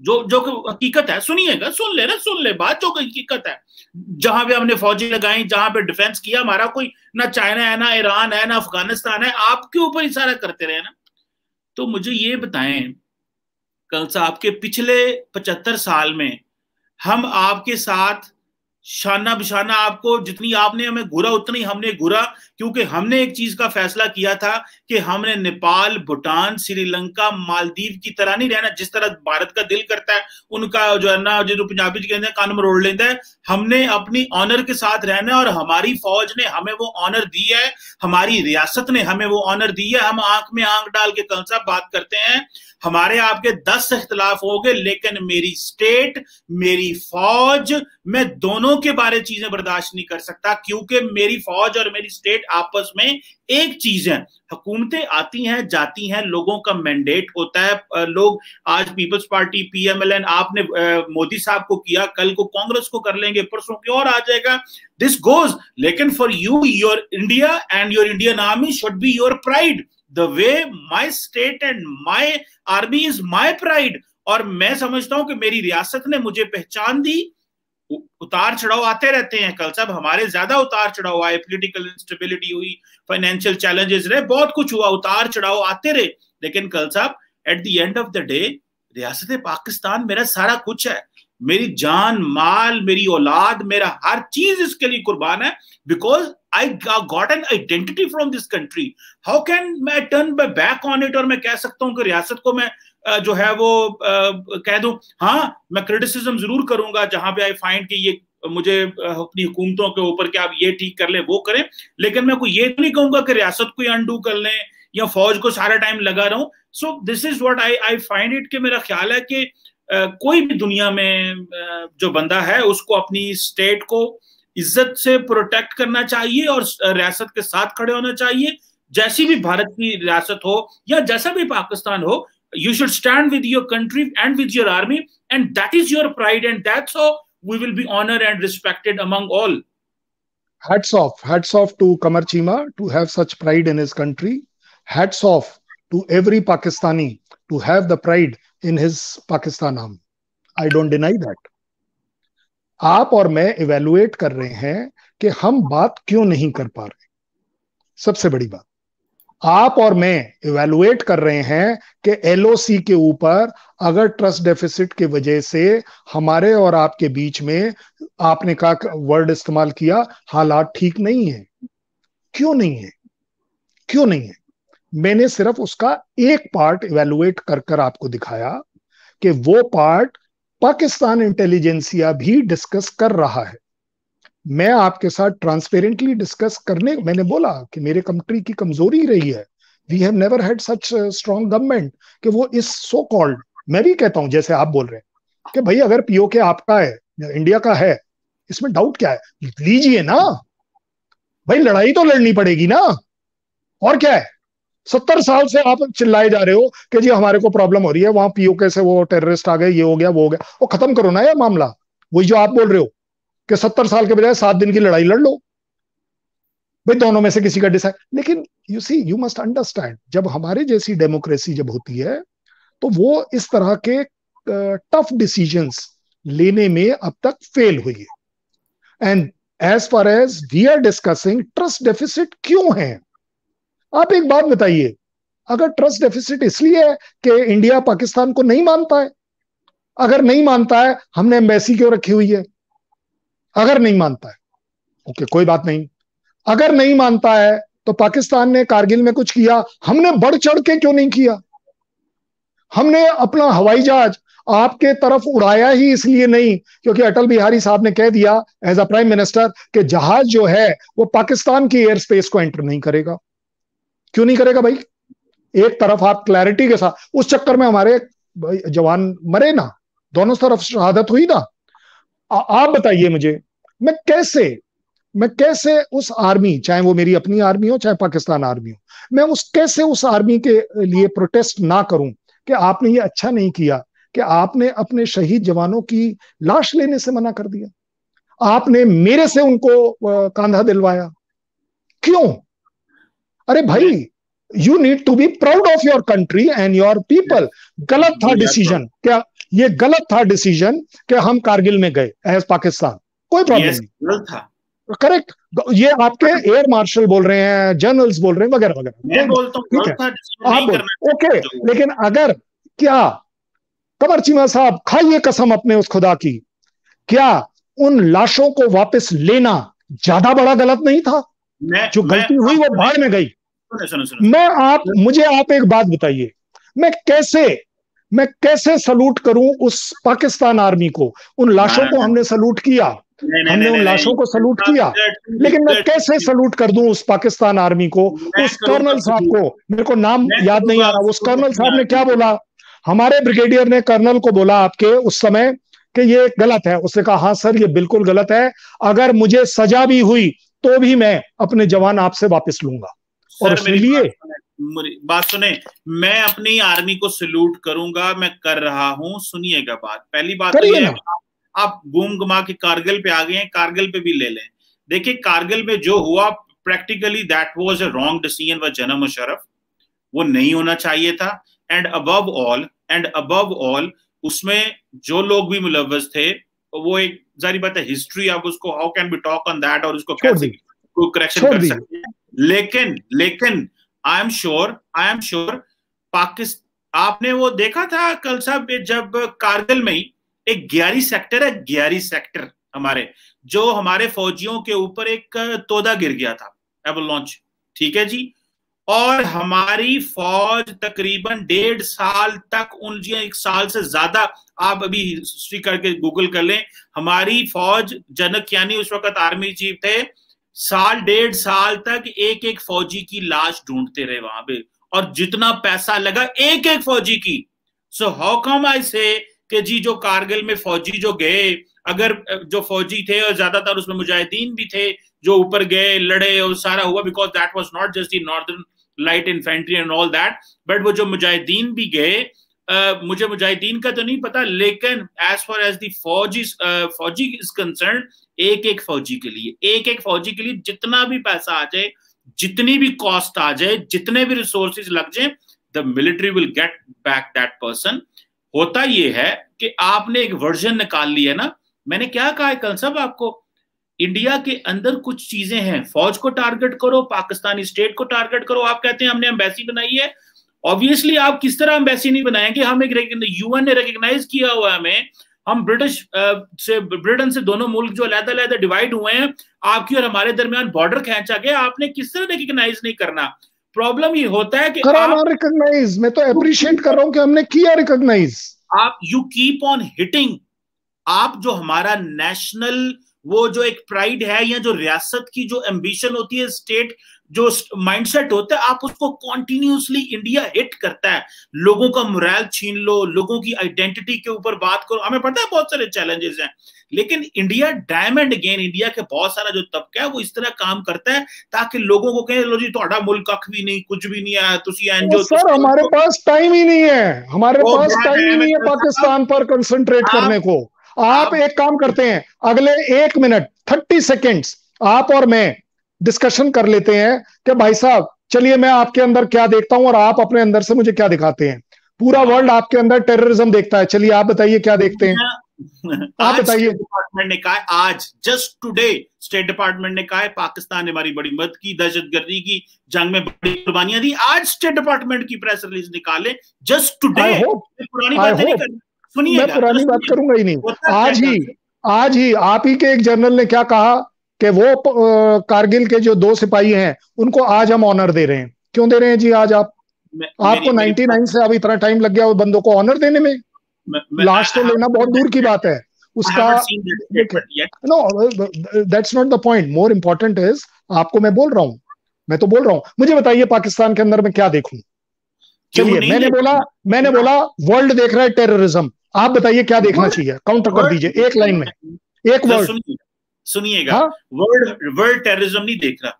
जो जो हकीकत है। सुनिएगा, सुन ले बात, जो हकीकत है। जहां पे हमने फौजी लगाई, जहां पे डिफेंस किया, हमारा कोई ना चाइना है, ना ईरान है, ना अफगानिस्तान है, आपके ऊपर ही सारा करते रहे ना। तो मुझे ये बताएं, कल से आपके पिछले 75 साल में हम आपके साथ शाना बिशाना, आपको जितनी आपने हमें घूरा उतनी हमने घूरा, क्योंकि हमने एक चीज का फैसला किया था कि हमने नेपाल, भूटान, श्रीलंका, मालदीव की तरह नहीं रहना, जिस तरह भारत का दिल करता है उनका जो है ना, जो पंजाबी कहते हैं कान मरोड़ लेता है। हमने अपनी ऑनर के साथ रहना, और हमारी फौज ने हमें वो ऑनर दी है, हमारी रियासत ने हमें वो ऑनर दी है। हम आंख में आंख डाल के कल साहब बात करते हैं, हमारे आपके 10 इख्तलाफ हो गए, लेकिन मेरी स्टेट, मेरी फौज, मैं दोनों के बारे चीजें बर्दाश्त नहीं कर सकता, क्योंकि मेरी फौज और मेरी स्टेट आपस में एक चीज है। हुकूमतें आती हैं जाती हैं, लोगों का मैंडेट होता है। लोग आज पीपल्स पार्टी, पीएमएलएन, आपने मोदी साहब को किया, कल को कांग्रेस को कर लेंगे, परसों की और आ जाएगा, दिस गोज। लेकिन for you, your India and your Indian army should be your pride, the way my state and my army is my pride। और मैं समझता हूं कि मेरी रियासत ने मुझे पहचान दी। उतार चढ़ाव आते रहते हैं कल साहब, हमारे ज्यादा उतार चढ़ाव आए, पॉलिटिकल इंस्टेबिलिटी हुई, फाइनेंशियल चैलेंजेस रहे, बहुत कुछ हुआ, उतार चढ़ाव आते रहे, लेकिन कल साहब at the end of the day रियासत पाकिस्तान मेरा सारा कुछ है, मेरी जान माल, मेरी औलाद, मेरा हर चीज इसके लिए कुर्बान है, because I got an identity from this country। How can मैं turn my back on it और मैं कह सकता हूं कि रियासत को मैं जो है वो कह दूं, हाँ मैं क्रिटिसिज्म जरूर करूंगा जहां पे आई फाइंड कि ये मुझे अपनी हुकूमतों के ऊपर कि आप ये ठीक कर ले, वो करें, लेकिन मैं कोई ये तो नहीं कहूंगा कि रियासत को अनडू कर लें या फौज को सारा टाइम लगा रहा हूं। So this is what I find it, कि मेरा ख्याल है कि कोई भी दुनिया में जो बंदा है उसको अपनी स्टेट को इज्जत से प्रोटेक्ट करना चाहिए और रियासत के साथ खड़े होना चाहिए। जैसी भी भारत की रियासत हो या जैसा भी पाकिस्तान हो, you should stand with your country and with your army, and that is your pride, and that's how we will be honored and respected among all। Hats off to Qamar Chima to have such pride in his country। Hats off to every Pakistani to have the pride in his Pakistan army। I don't deny that। आप और मैं evaluate कर रहे हैं कि हम बात क्यों नहीं कर पा रहे। सबसे बड़ी बात, आप और मैं इवेलुएट कर रहे हैं कि एलओसी के ऊपर अगर ट्रस्ट डेफिसिट की वजह से हमारे और आपके बीच में, आपने कहा वर्ड इस्तेमाल किया, हालात ठीक नहीं है। क्यों नहीं है? क्यों नहीं है? मैंने सिर्फ उसका एक पार्ट इवेलुएट कर कर आपको दिखाया कि वो पार्ट पाकिस्तान इंटेलिजेंसिया भी डिस्कस कर रहा है। मैं आपके साथ ट्रांसपेरेंटली डिस्कस करने, मैंने बोला कि मेरे कंट्री की कमजोरी रही है, we have never had such strong government, कि वो इस सो कॉल्ड, मैं भी कहता हूं जैसे आप बोल रहे हैं कि भाई अगर पीओके आपका है या इंडिया का है, इसमें डाउट क्या है? लीजिए ना भाई, लड़ाई तो लड़नी पड़ेगी ना, और क्या है। 70 साल से आप चिल्लाए जा रहे हो कि जी हमारे को प्रॉब्लम हो रही है, वहां पीओके से वो टेररिस्ट आ गए, ये हो गया वो हो गया, वो खत्म करो ना ये मामला। वही जो आप बोल रहे हो कि 70 साल के बजाय 7 दिन की लड़ाई लड़ लो, भाई दोनों में से किसी का डिसाइड। लेकिन you see, you must understand, जब हमारे जैसी डेमोक्रेसी जब होती है तो वो इस तरह के टफ डिसीजंस लेने में अब तक फेल हुई है। And as far as we are discussing, trust deficit क्यों है? आप एक बात बताइए, अगर ट्रस्ट डेफिसिट इसलिए है कि इंडिया पाकिस्तान को नहीं मानता है, अगर नहीं मानता है हमने एम्बेसी क्यों रखी हुई है? अगर नहीं मानता है, ओके कोई बात नहीं, अगर नहीं मानता है तो पाकिस्तान ने कारगिल में कुछ किया, हमने बढ़ चढ़ के क्यों नहीं किया? हमने अपना हवाई जहाज आपके तरफ उड़ाया ही इसलिए नहीं क्योंकि अटल बिहारी साहब ने कह दिया एज अ प्राइम मिनिस्टर कि जहाज जो है वो पाकिस्तान की एयर स्पेस को एंटर नहीं करेगा। क्यों नहीं करेगा भाई? एक तरफ आप क्लैरिटी के साथ, उस चक्कर में हमारे जवान मरे ना, दोनों तरफ शहादत हुई ना। आप बताइए मुझे, मैं कैसे उस आर्मी, चाहे वो मेरी अपनी आर्मी हो चाहे पाकिस्तान आर्मी हो, मैं कैसे उस आर्मी के लिए प्रोटेस्ट ना करूं कि आपने ये अच्छा नहीं किया कि आपने अपने शहीद जवानों की लाश लेने से मना कर दिया, आपने मेरे से उनको कांधा दिलवाया। क्यों? अरे भाई, you need to be proud of your country and your people. गलत था डिसीजन, क्या ये गलत था डिसीजन कि हम कारगिल में गए एज पाकिस्तान? कोई प्रॉब्लम नहीं था, करेक्ट। ये आपके एयर मार्शल बोल रहे हैं, जनरल्स बोल रहे हैं, वगैरह वगैरह। मैं बोलता हूं ठीक है, आप बोल ओके। लेकिन अगर क्या कमर चीमा साहब, खाइए कसम अपने उस खुदा की, क्या उन लाशों को वापस लेना ज्यादा बड़ा गलत नहीं था? जो गलती हुई वो भाड़ में गई। मुझे आप एक बात बताइए, मैं कैसे सलूट करूं उस पाकिस्तान आर्मी को? उन लाशों को हमने सलूट किया, हमने उन लाशों को सलूट किया, लेकिन मैं कैसे सलूट कर दूं उस पाकिस्तान आर्मी को, उस कर्नल साहब को? मेरे को नाम याद नहीं आ रहा, उस कर्नल साहब ने क्या बोला? हमारे ब्रिगेडियर ने कर्नल को बोला आपके उस समय कि ये गलत है। उसने कहा हाँ सर, ये बिल्कुल गलत है, अगर मुझे सजा भी हुई तो भी मैं अपने जवान आपसे वापस लूंगा। और उसके लिए बात सुने, मैं अपनी आर्मी को सल्यूट करूंगा, मैं कर रहा हूं। सुनिएगा बात, पहली बात तो ये है, आप घूम घुमा के कारगिल पे आ गए हैं, कारगिल पे भी ले लें। देखिए कारगिल में जो हुआ, practically that was a wrong decision by general Musharraf, वो नहीं होना चाहिए था। एंड अबव ऑल उसमें जो लोग भी मुलव्वस थे, वो एक जारी बात है, हिस्ट्री, आप उसको how can be talk on that और उसको कैसे करेक्शन कर सकते हैं। लेकिन आई एम श्योर पाकिस्तान, आपने वो देखा था कल साहब, जब कारगिल में ही एक 11 सेक्टर है, 11 सेक्टर हमारे फौजियों के ऊपर एक तोदा गिर गया था, एवल लॉन्च, ठीक है जी। और हमारी फौज तकरीबन 1.5 साल तक, एक साल से ज्यादा, आप अभी हिस्ट्री करके गूगल कर लें, हमारी फौज, जनक यानी उस वक्त आर्मी चीफ थे, 1.5 साल तक एक एक फौजी की लाश ढूंढते रहे वहां पे, और जितना पैसा लगा एक एक फौजी की। सो हाउ कम आई से कि जी जो कारगिल में फौजी जो गए, अगर जो फौजी थे और ज्यादातर उसमें मुजाहिदीन भी थे जो ऊपर गए, लड़े और सारा हुआ, because that was not just the northern light infantry and all that, but वो जो मुजाहिदीन भी गए, मुझे मुजाहिदीन का तो नहीं पता, लेकिन एज फार एज द फौजी इज कंसर्न, एक एक फौजी के लिए जितना भी पैसा आ जाए, जितनी भी कॉस्ट आ जाए, जितने भी रिसोर्सेज लग जाए, the military will get back that person. होता यह है कि आपने एक वर्जन निकाल लिया ना, मैंने क्या कहा है कल सब आपको, इंडिया के अंदर कुछ चीजें हैं, फौज को टारगेट करो, पाकिस्तानी स्टेट को टारगेट करो। आप कहते हैं हमने एम्बेसी बनाई है, ऑब्वियसली आप किस तरह एम्बेसी नहीं बनाएंगे, हम एक यूएन ने रिकॉग्नाइज किया हुआ हमें, हम ब्रिटेन से दोनों मुल्क जो अलग-अलग डिवाइड हुए हैं, आपकी और हमारे दरमियान बॉर्डर खींचा गया, आपने किस तरह रिकॉग्नाइज नहीं करना। प्रॉब्लम ये होता है कि आप रिकॉग्नाइज, मैं तो अप्रिशिएट कर रहा हूं कि हमने किया रिकॉग्नाइज, आप यू कीप ऑन हिटिंग, आप जो हमारा नेशनल वो जो एक प्राइड है, या जो रियासत की जो एम्बिशन होती है, स्टेट जो माइंडसेट होता है, आप उसको कॉन्टिन्यूसली इंडिया हिट करता है, लोगों का मोरल छीन लो, लोगों की आइडेंटिटी के ऊपर बात करो। हमें पता है बहुत सारे चैलेंजेस हैं, लेकिन इंडिया डायमंड अगेन, इंडिया के बहुत सारा जो तबका है वो इस तरह काम करता है ताकि लोगों को कहें लो जी थोड़ा मुल्क कख भी नहीं, कुछ भी नहीं है, तुसी एंजो। सर हमारे पास टाइम ही नहीं है, हमारे पास टाइम ही नहीं है पाकिस्तान पर कंसंट्रेट करने को। आप एक काम करते हैं, अगले 1 मिनट 30 सेकेंड्स आप और मैं डिस्कशन कर लेते हैं कि भाई साहब चलिए मैं आपके अंदर क्या देखता हूं और आप अपने अंदर से मुझे क्या दिखाते हैं। पूरा वर्ल्ड आपके अंदर टेररिज्म देखता है, चलिए आप बताइए क्या देखते हैं, आप बताइए। डिपार्टमेंट ने कहा आज, जस्ट टुडे स्टेट डिपार्टमेंट ने कहा है पाकिस्तान ने हमारी बड़ी मदद की, दहशतगर्दी की जंग में बड़ी कुर्बानियां दी। आज स्टेट डिपार्टमेंट की प्रेस रिलीज निकाले जस्ट टुडे, पुरानी बात नहीं करनी, सुनिए, मैं पुरानी बात करूंगा ही नहीं। आज ही आप ही के एक जर्नल ने क्या कहा कि वो कारगिल के जो 2 सिपाही हैं उनको आज हम ऑनर दे रहे हैं। क्यों दे रहे हैं जी आज आप? आपको 99 से अब इतना टाइम लग गया वो बंदों को ऑनर देने में? लाश तो लेना बहुत दूर की बात है उसका। देखिए, no, that's not the point. More important is, आपको मैं बोल रहा हूं, मैं तो बोल रहा हूं, मुझे बताइए पाकिस्तान के अंदर मैं क्या देखूं? चलिए, मैंने बोला वर्ल्ड देख रहा है टेररिज्म, आप बताइए क्या देखना चाहिए? काउंटर कर दीजिए एक लाइन में, एक वर्ड। सुनिएगा, वर्ल्ड टेररिज्म नहीं देख रहा,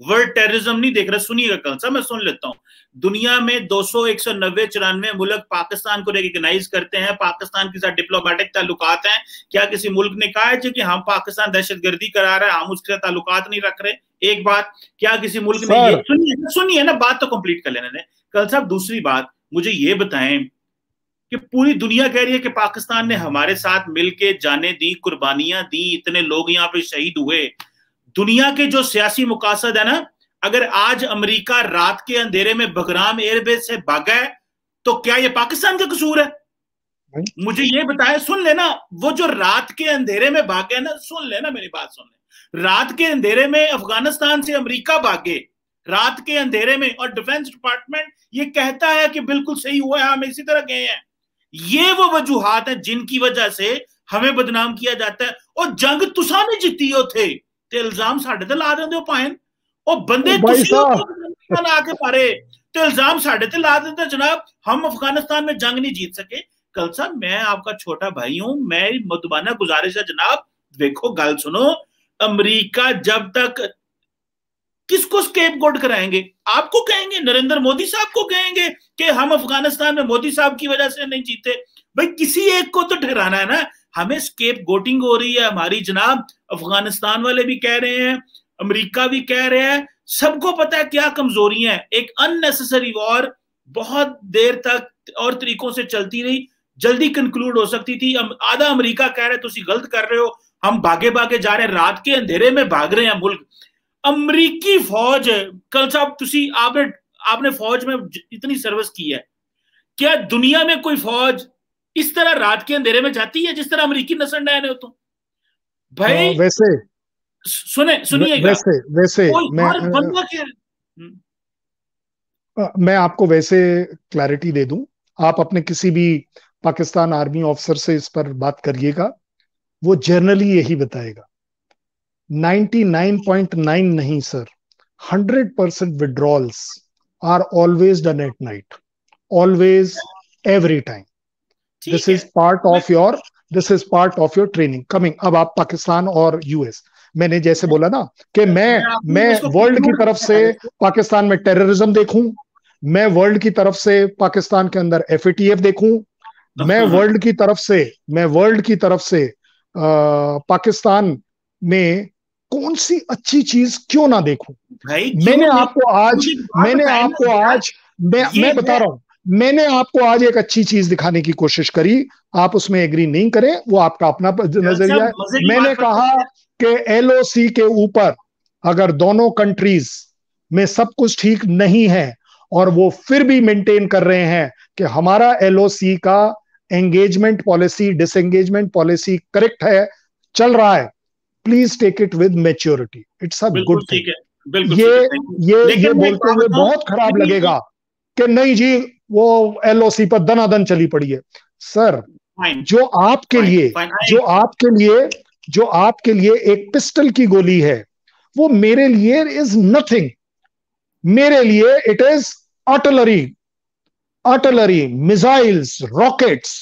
वर्ल्ड टेररिज्म नहीं देख रहा। सुनिएगा कल सा मैं सुन लेता हूं। दुनिया में 200, 190, 94 मुल्क पाकिस्तान को रिकॉग्नाइज करते हैं, पाकिस्तान के साथ डिप्लोमेटिक ताल्लुकात हैं। क्या किसी मुल्क ने कहा है कि हम पाकिस्तान दहशतगर्दी करा रहे हैं, हम उसके साथ ताल्लुकात नहीं रख रहे? एक बात, क्या किसी मुल्क ने ये, सुनिए ना, बात तो कंप्लीट कर लेने दें कल साहब। दूसरी बात, मुझे ये बताएं कि पूरी दुनिया कह रही है कि पाकिस्तान ने हमारे साथ मिलके जाने दी, कुर्बानियां दी, इतने लोग यहाँ पे शहीद हुए। दुनिया के जो सियासी मुकासद है ना, अगर आज अमेरिका रात के अंधेरे में बगराम एयरबेस से भागा है तो क्या ये पाकिस्तान का कसूर है? मुझे ये बताया, सुन लेना, वो जो रात के अंधेरे में भागे ना, सुन लेना मेरी बात सुन ले, रात के अंधेरे में अफगानिस्तान से अमेरिका भागे, रात के अंधेरे में, और डिफेंस डिपार्टमेंट ये कहता है कि बिल्कुल सही हुआ है, हम इसी तरह गए हैं। ये वो वजूहात है जिनकी वजह से हमें बदनाम किया जाता है। और जंग तुसा ने जीती हो थे ते इल्जाम साढ़े ते ला देंदे हो पायन, और बंदे तुसी आके मारे तो इल्जाम साढ़े ते ला देंदे जनाब हम अफगानिस्तान में जंग नहीं जीत सके। कल साहब, मैं आपका छोटा भाई हूं, मैं मुतबाना गुजारिश है जनाब, देखो गल सुनो, अमेरिका जब तक, किसको स्केपगोट कराएंगे? आपको कहेंगे, नरेंद्र मोदी साहब को कहेंगे कि हम अफगानिस्तान में मोदी साहब की वजह से नहीं जीते? भाई किसी एक को तो ठहराना है ना। हमें स्केपगोटिंग हो रही है हमारी जनाब, अफगानिस्तान वाले भी कह रहे हैं, अमेरिका भी कह रहे हैं, सबको पता है क्या कमजोरियां हैं। एक अननेसेसरी वॉर बहुत देर तक और तरीकों से चलती रही, जल्दी कंक्लूड हो सकती थी। आधा अमेरिका कह रहे तुसी गलत कर रहे हो, हम भागे भागे जा रहे हैं, रात के अंधेरे में भाग रहे हैं मुल्क। अमरीकी फौज, कल साहब तुसी आपने फौज में इतनी सर्विस की है, क्या दुनिया में कोई फौज इस तरह रात के अंधेरे में जाती है जिस तरह अमरीकी नसरनैन है? तो भाई वैसे सुनिएगा, वैसे मैं आपको वैसे क्लैरिटी दे दूं, आप अपने किसी भी पाकिस्तान आर्मी ऑफिसर से इस पर बात करिएगा, वो जनरली यही बताएगा। 99.9 नहीं sir, 100% withdrawals are always done at night, always, every time. This is part of your training coming। अब आप पाकिस्तान और यूएस, मैंने जैसे बोला ना कि मैं वर्ल्ड की तरफ से पाकिस्तान में टेररिज्म देखूं, मैं वर्ल्ड की तरफ से पाकिस्तान के अंदर FATF देखूं, मैं वर्ल्ड की तरफ से पाकिस्तान में कौन सी अच्छी चीज क्यों ना देखूं। मैंने आपको आज मैं बता रहा हूं, मैंने आपको आज एक अच्छी चीज दिखाने की कोशिश करी, आप उसमें एग्री नहीं करें, वो आपका अपना नजरिया है। मैंने कहा कि LOC के ऊपर अगर दोनों कंट्रीज में सब कुछ ठीक नहीं है और वो फिर भी मेंटेन कर रहे हैं कि हमारा LOC का engagement policy, disengagement policy correct है, चल रहा है, please take it with maturity, it's a good thing. ये बोलते हुए बहुत खराब लगेगा कि नहीं जी वो LOC पर दनादन चली पड़ी है। सर, जो आपके लिए एक पिस्टल की गोली है, वो मेरे लिए इज नथिंग। मेरे लिए it is artillery, missiles, rockets.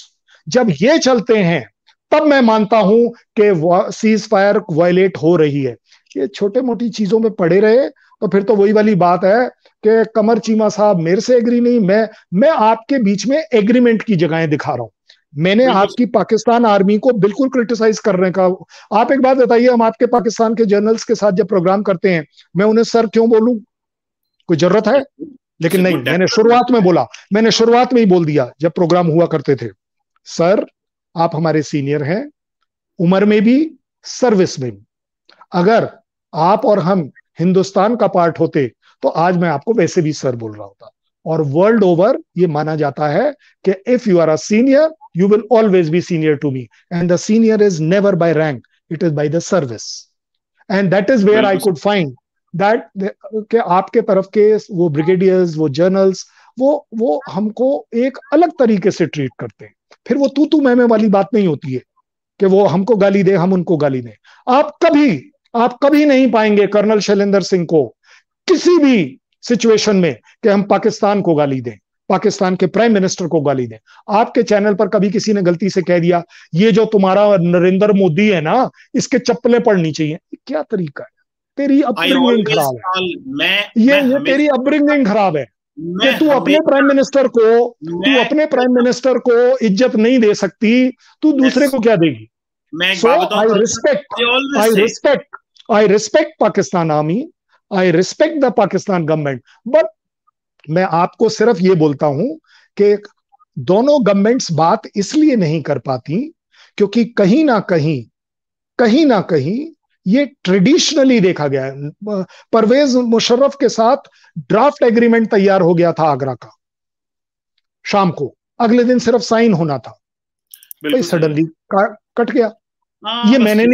जब ये चलते हैं तब मैं मानता हूं कि सीज फायर वायलेट हो रही है। ये छोटे मोटी चीजों में पड़े रहे तो फिर तो वही वाली बात है कि कमर चीमा साहब मेरे से एग्री नहीं, मैं आपके बीच में एग्रीमेंट की जगहें दिखा रहा हूं। मैंने आपकी पाकिस्तान आर्मी को बिल्कुल क्रिटिसाइज करने का, आप एक बात बताइए, हम आपके पाकिस्तान के जर्नल्स के साथ जब प्रोग्राम करते हैं, मैं उन्हें सर क्यों बोलूं? कोई जरूरत है? लेकिन नहीं, मैंने शुरुआत में ही बोल दिया जब प्रोग्राम हुआ करते थे, सर आप हमारे सीनियर हैं, उम्र में भी, सर्विस में भी। अगर आप और हम हिंदुस्तान का पार्ट होते तो आज मैं आपको वैसे भी सर बोल रहा होता। और वर्ल्ड ओवर ये माना जाता है कि if you are a senior you will always be senior to me, and the senior is never by rank, it is by the service, and that is where I could find that कि आपके तरफ के वो brigadiers, वो generals, वो हमको एक अलग तरीके से ट्रीट करते हैं। फिर वो तू मैं वाली बात नहीं होती है कि वो हमको गाली दे, हम उनको गाली दें। आप कभी नहीं पाएंगे कर्नल शैलेंद्र सिंह को किसी भी सिचुएशन में कि हम पाकिस्तान को गाली दें, पाकिस्तान के प्राइम मिनिस्टर को गाली दें। आपके चैनल पर कभी किसी ने गलती से कह दिया ये जो तुम्हारा नरेंद्र मोदी है ना, इसके चप्पलें पड़नी चाहिए, क्या तरीका है? तेरी अपब्रिंगिंग खराब है। ये तेरी अपब्रिंगिंग खराब है कि तू अपने प्राइम मिनिस्टर को इज्जत नहीं दे सकती, तू दूसरे को क्या देगी? So I respect Pakistan army, I respect the Pakistan government, but मैं आपको सिर्फ ये बोलता हूं कि दोनों गवर्नमेंट्स बात इसलिए नहीं कर पाती क्योंकि कहीं ना कहीं ये ट्रेडिशनली देखा गया है। परवेज मुशर्रफ के साथ ड्राफ्ट एग्रीमेंट तैयार हो गया था आगरा का, शाम को, अगले दिन सिर्फ साइन होना था, भाई सडनली कट गया। ये मैंने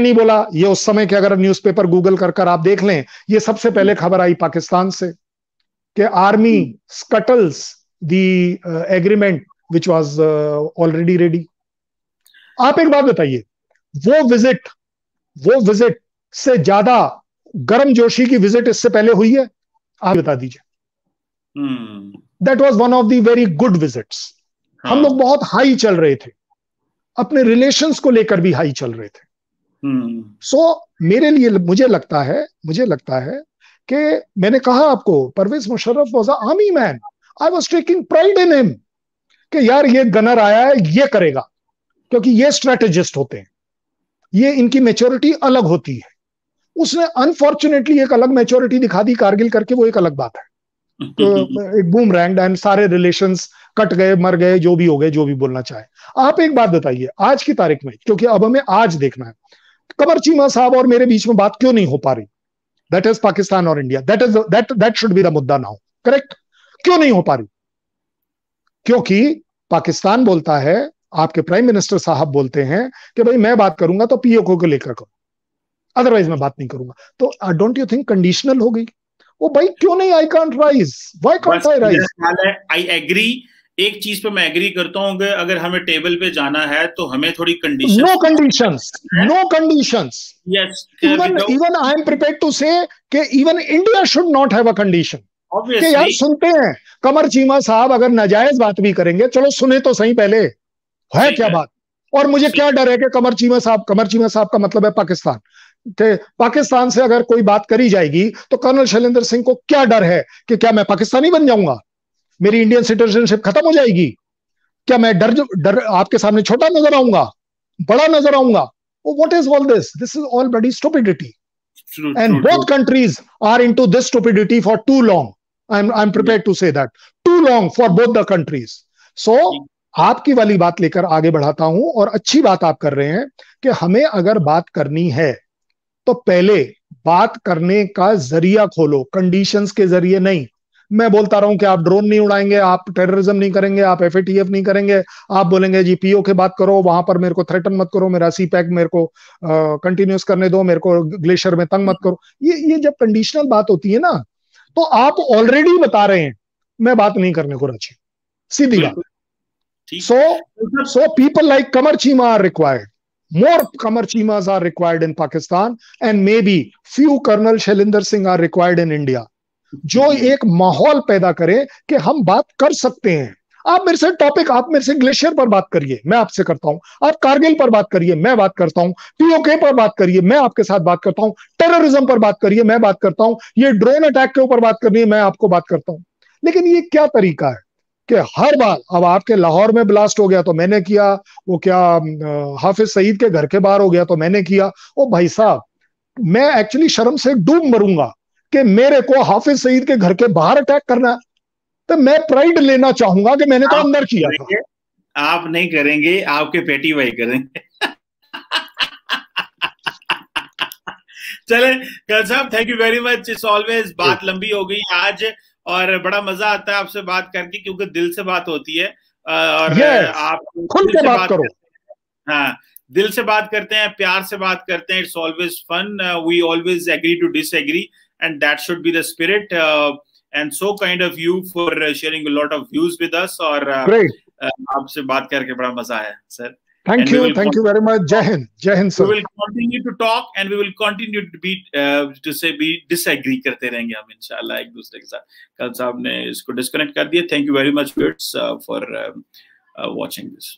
नहीं बोला, ये उस समय के अगर न्यूज़पेपर गूगल कर आप देख लें, ये सबसे पहले खबर आई पाकिस्तान से कि army scuttles the agreement which was already ready. आप एक बात बताइए, वो विजिट से ज्यादा गर्मजोशी की विजिट इससे पहले हुई है? आप बता दीजिए। That was one of the very good visits. हम लोग बहुत हाई चल रहे थे, अपने रिलेशंस को लेकर भी हाई चल रहे थे। सो मेरे लिए मुझे लगता है कि मैंने कहा आपको, Pervez Musharraf was a army man, I was taking pride in him कि यार ये गनर आया है, ये करेगा, क्योंकि ये स्ट्रेटेजिस्ट होते हैं, ये इनकी मैच्योरिटी अलग होती है। उसने अनफॉर्चुनेटली एक अलग मैच्योरिटी दिखा दी कारगिल करके, वो एक अलग बात है। तो एक बूमरैंग एंड सारे रिलेशंस कट गए, मर गए, जो भी हो गए, जो भी बोलना चाहे। आप एक बात बताइए आज की तारीख में, क्योंकि अब हमें आज देखना है, कमर चीमा साहब और मेरे बीच में बात क्यों नहीं हो पा रही? दैट इज पाकिस्तान और India, that should be the मुद्दा नाउ, करेक्ट? क्यों नहीं हो पा रही? क्योंकि पाकिस्तान बोलता है, आपके प्राइम मिनिस्टर साहब बोलते हैं कि भाई मैं बात करूंगा तो पीओके को लेकर करूं, अदरवाइज मैं बात नहीं करूंगा। तो डोंट यू थिंक कंडीशनल हो गई? वो भाई क्यों नहीं, I can't rise, why can't I rise? I agree, एक चीज पे मैं एग्री करता हूं कि अगर हमें टेबल पे जाना है तो हमें थोड़ी condition, no conditions, yes, even I am prepared to say कि even India should not have a condition. कि यार सुनते हैं कमर चीमा साहब अगर नाजायज बात भी करेंगे, चलो सुने तो सही पहले, है क्या बात? और मुझे क्या डर है कि कमर चीमा साहब का मतलब है पाकिस्तान, कि पाकिस्तान से अगर कोई बात करी जाएगी तो कर्नल शैलेंद्र सिंह को क्या डर है कि क्या मैं पाकिस्तानी बन जाऊंगा, मेरी इंडियन सिटीजनशिप खत्म हो जाएगी, क्या मैं डर आपके सामने छोटा नजर आऊंगा, बड़ा नजर आऊंगा? What is all this? This is all बड़ी stupidity, and both countries are into this stupidity for too long. I am prepared to say that, too long for both the countries. So आपकी वाली बात लेकर आगे बढ़ाता हूं, और अच्छी बात आप कर रहे हैं कि हमें अगर बात करनी है तो पहले बात करने का जरिया खोलो, कंडीशंस के जरिए नहीं। मैं बोलता रहूं कि आप ड्रोन नहीं उड़ाएंगे, आप टेररिज्म नहीं करेंगे, आप एफएटीएफ नहीं करेंगे, आप बोलेंगे जी पीओके बात करो, वहां पर मेरे को थ्रेटन मत करो, मेरा सी पैक मेरे को कंटिन्यूस करने दो, मेरे को ग्लेशियर में तंग मत करो। ये जब कंडीशनल बात होती है ना, तो आप ऑलरेडी बता रहे हैं मैं बात नहीं करने को राजी, सीधी बात। So people like Qamar Chima are required. More Qamar Chimas are required in Pakistan, and maybe few Colonel Shailendra Singh are required in India. जो एक माहौल पैदा करे कि हम बात कर सकते हैं। आप मेरे से टॉपिक, आप मेरे से ग्लेशियर पर बात करिए, मैं आपसे करता हूं, आप कारगिल पर बात करिए, मैं बात करता हूं, पीओके पर बात करिए, मैं आपके साथ बात करता हूं, टेररिज्म पर बात करिए, मैं बात करता हूं, ये ड्रोन अटैक के ऊपर बात करनी है, मैं आपको बात करता हूं। लेकिन ये क्या तरीका है कि हर बार, अब आपके लाहौर में ब्लास्ट हो गया तो मैंने किया, वो क्या हाफिज सईद के घर के बाहर हो गया तो मैंने किया। ओ भाई साहब, मैं एक्चुअली शर्म से डूब मरूंगा कि मेरे को हाफिज सईद के घर के बाहर अटैक करना, तो मैं प्राइड लेना चाहूंगा कि मैंने तो अंदर किया था। आप नहीं करेंगे, आपके पेटी भाई करेंगे। चले कल साहब, thank you very much, it's always, बात लंबी हो गई आज, और बड़ा मजा आता है आपसे बात करके, क्योंकि दिल से बात होती है, और आप खुल के बात करो। हाँ, दिल से बात करते हैं, प्यार से बात करते हैं. It's always fun. We always agree to disagree and that should be the spirit. And so kind of you for sharing a lot of views with us. और आपसे बात करके बड़ा मजा आया sir. Thank you very much. Jai Hind sir. We will continue to talk and we will continue to be disagree करते रहेंगे हम इंशाल्लाह एक दूसरे के साथ. कल साहब ने इसको डिस्कनेक्ट कर दिया. Thank you very much viewers for watching this.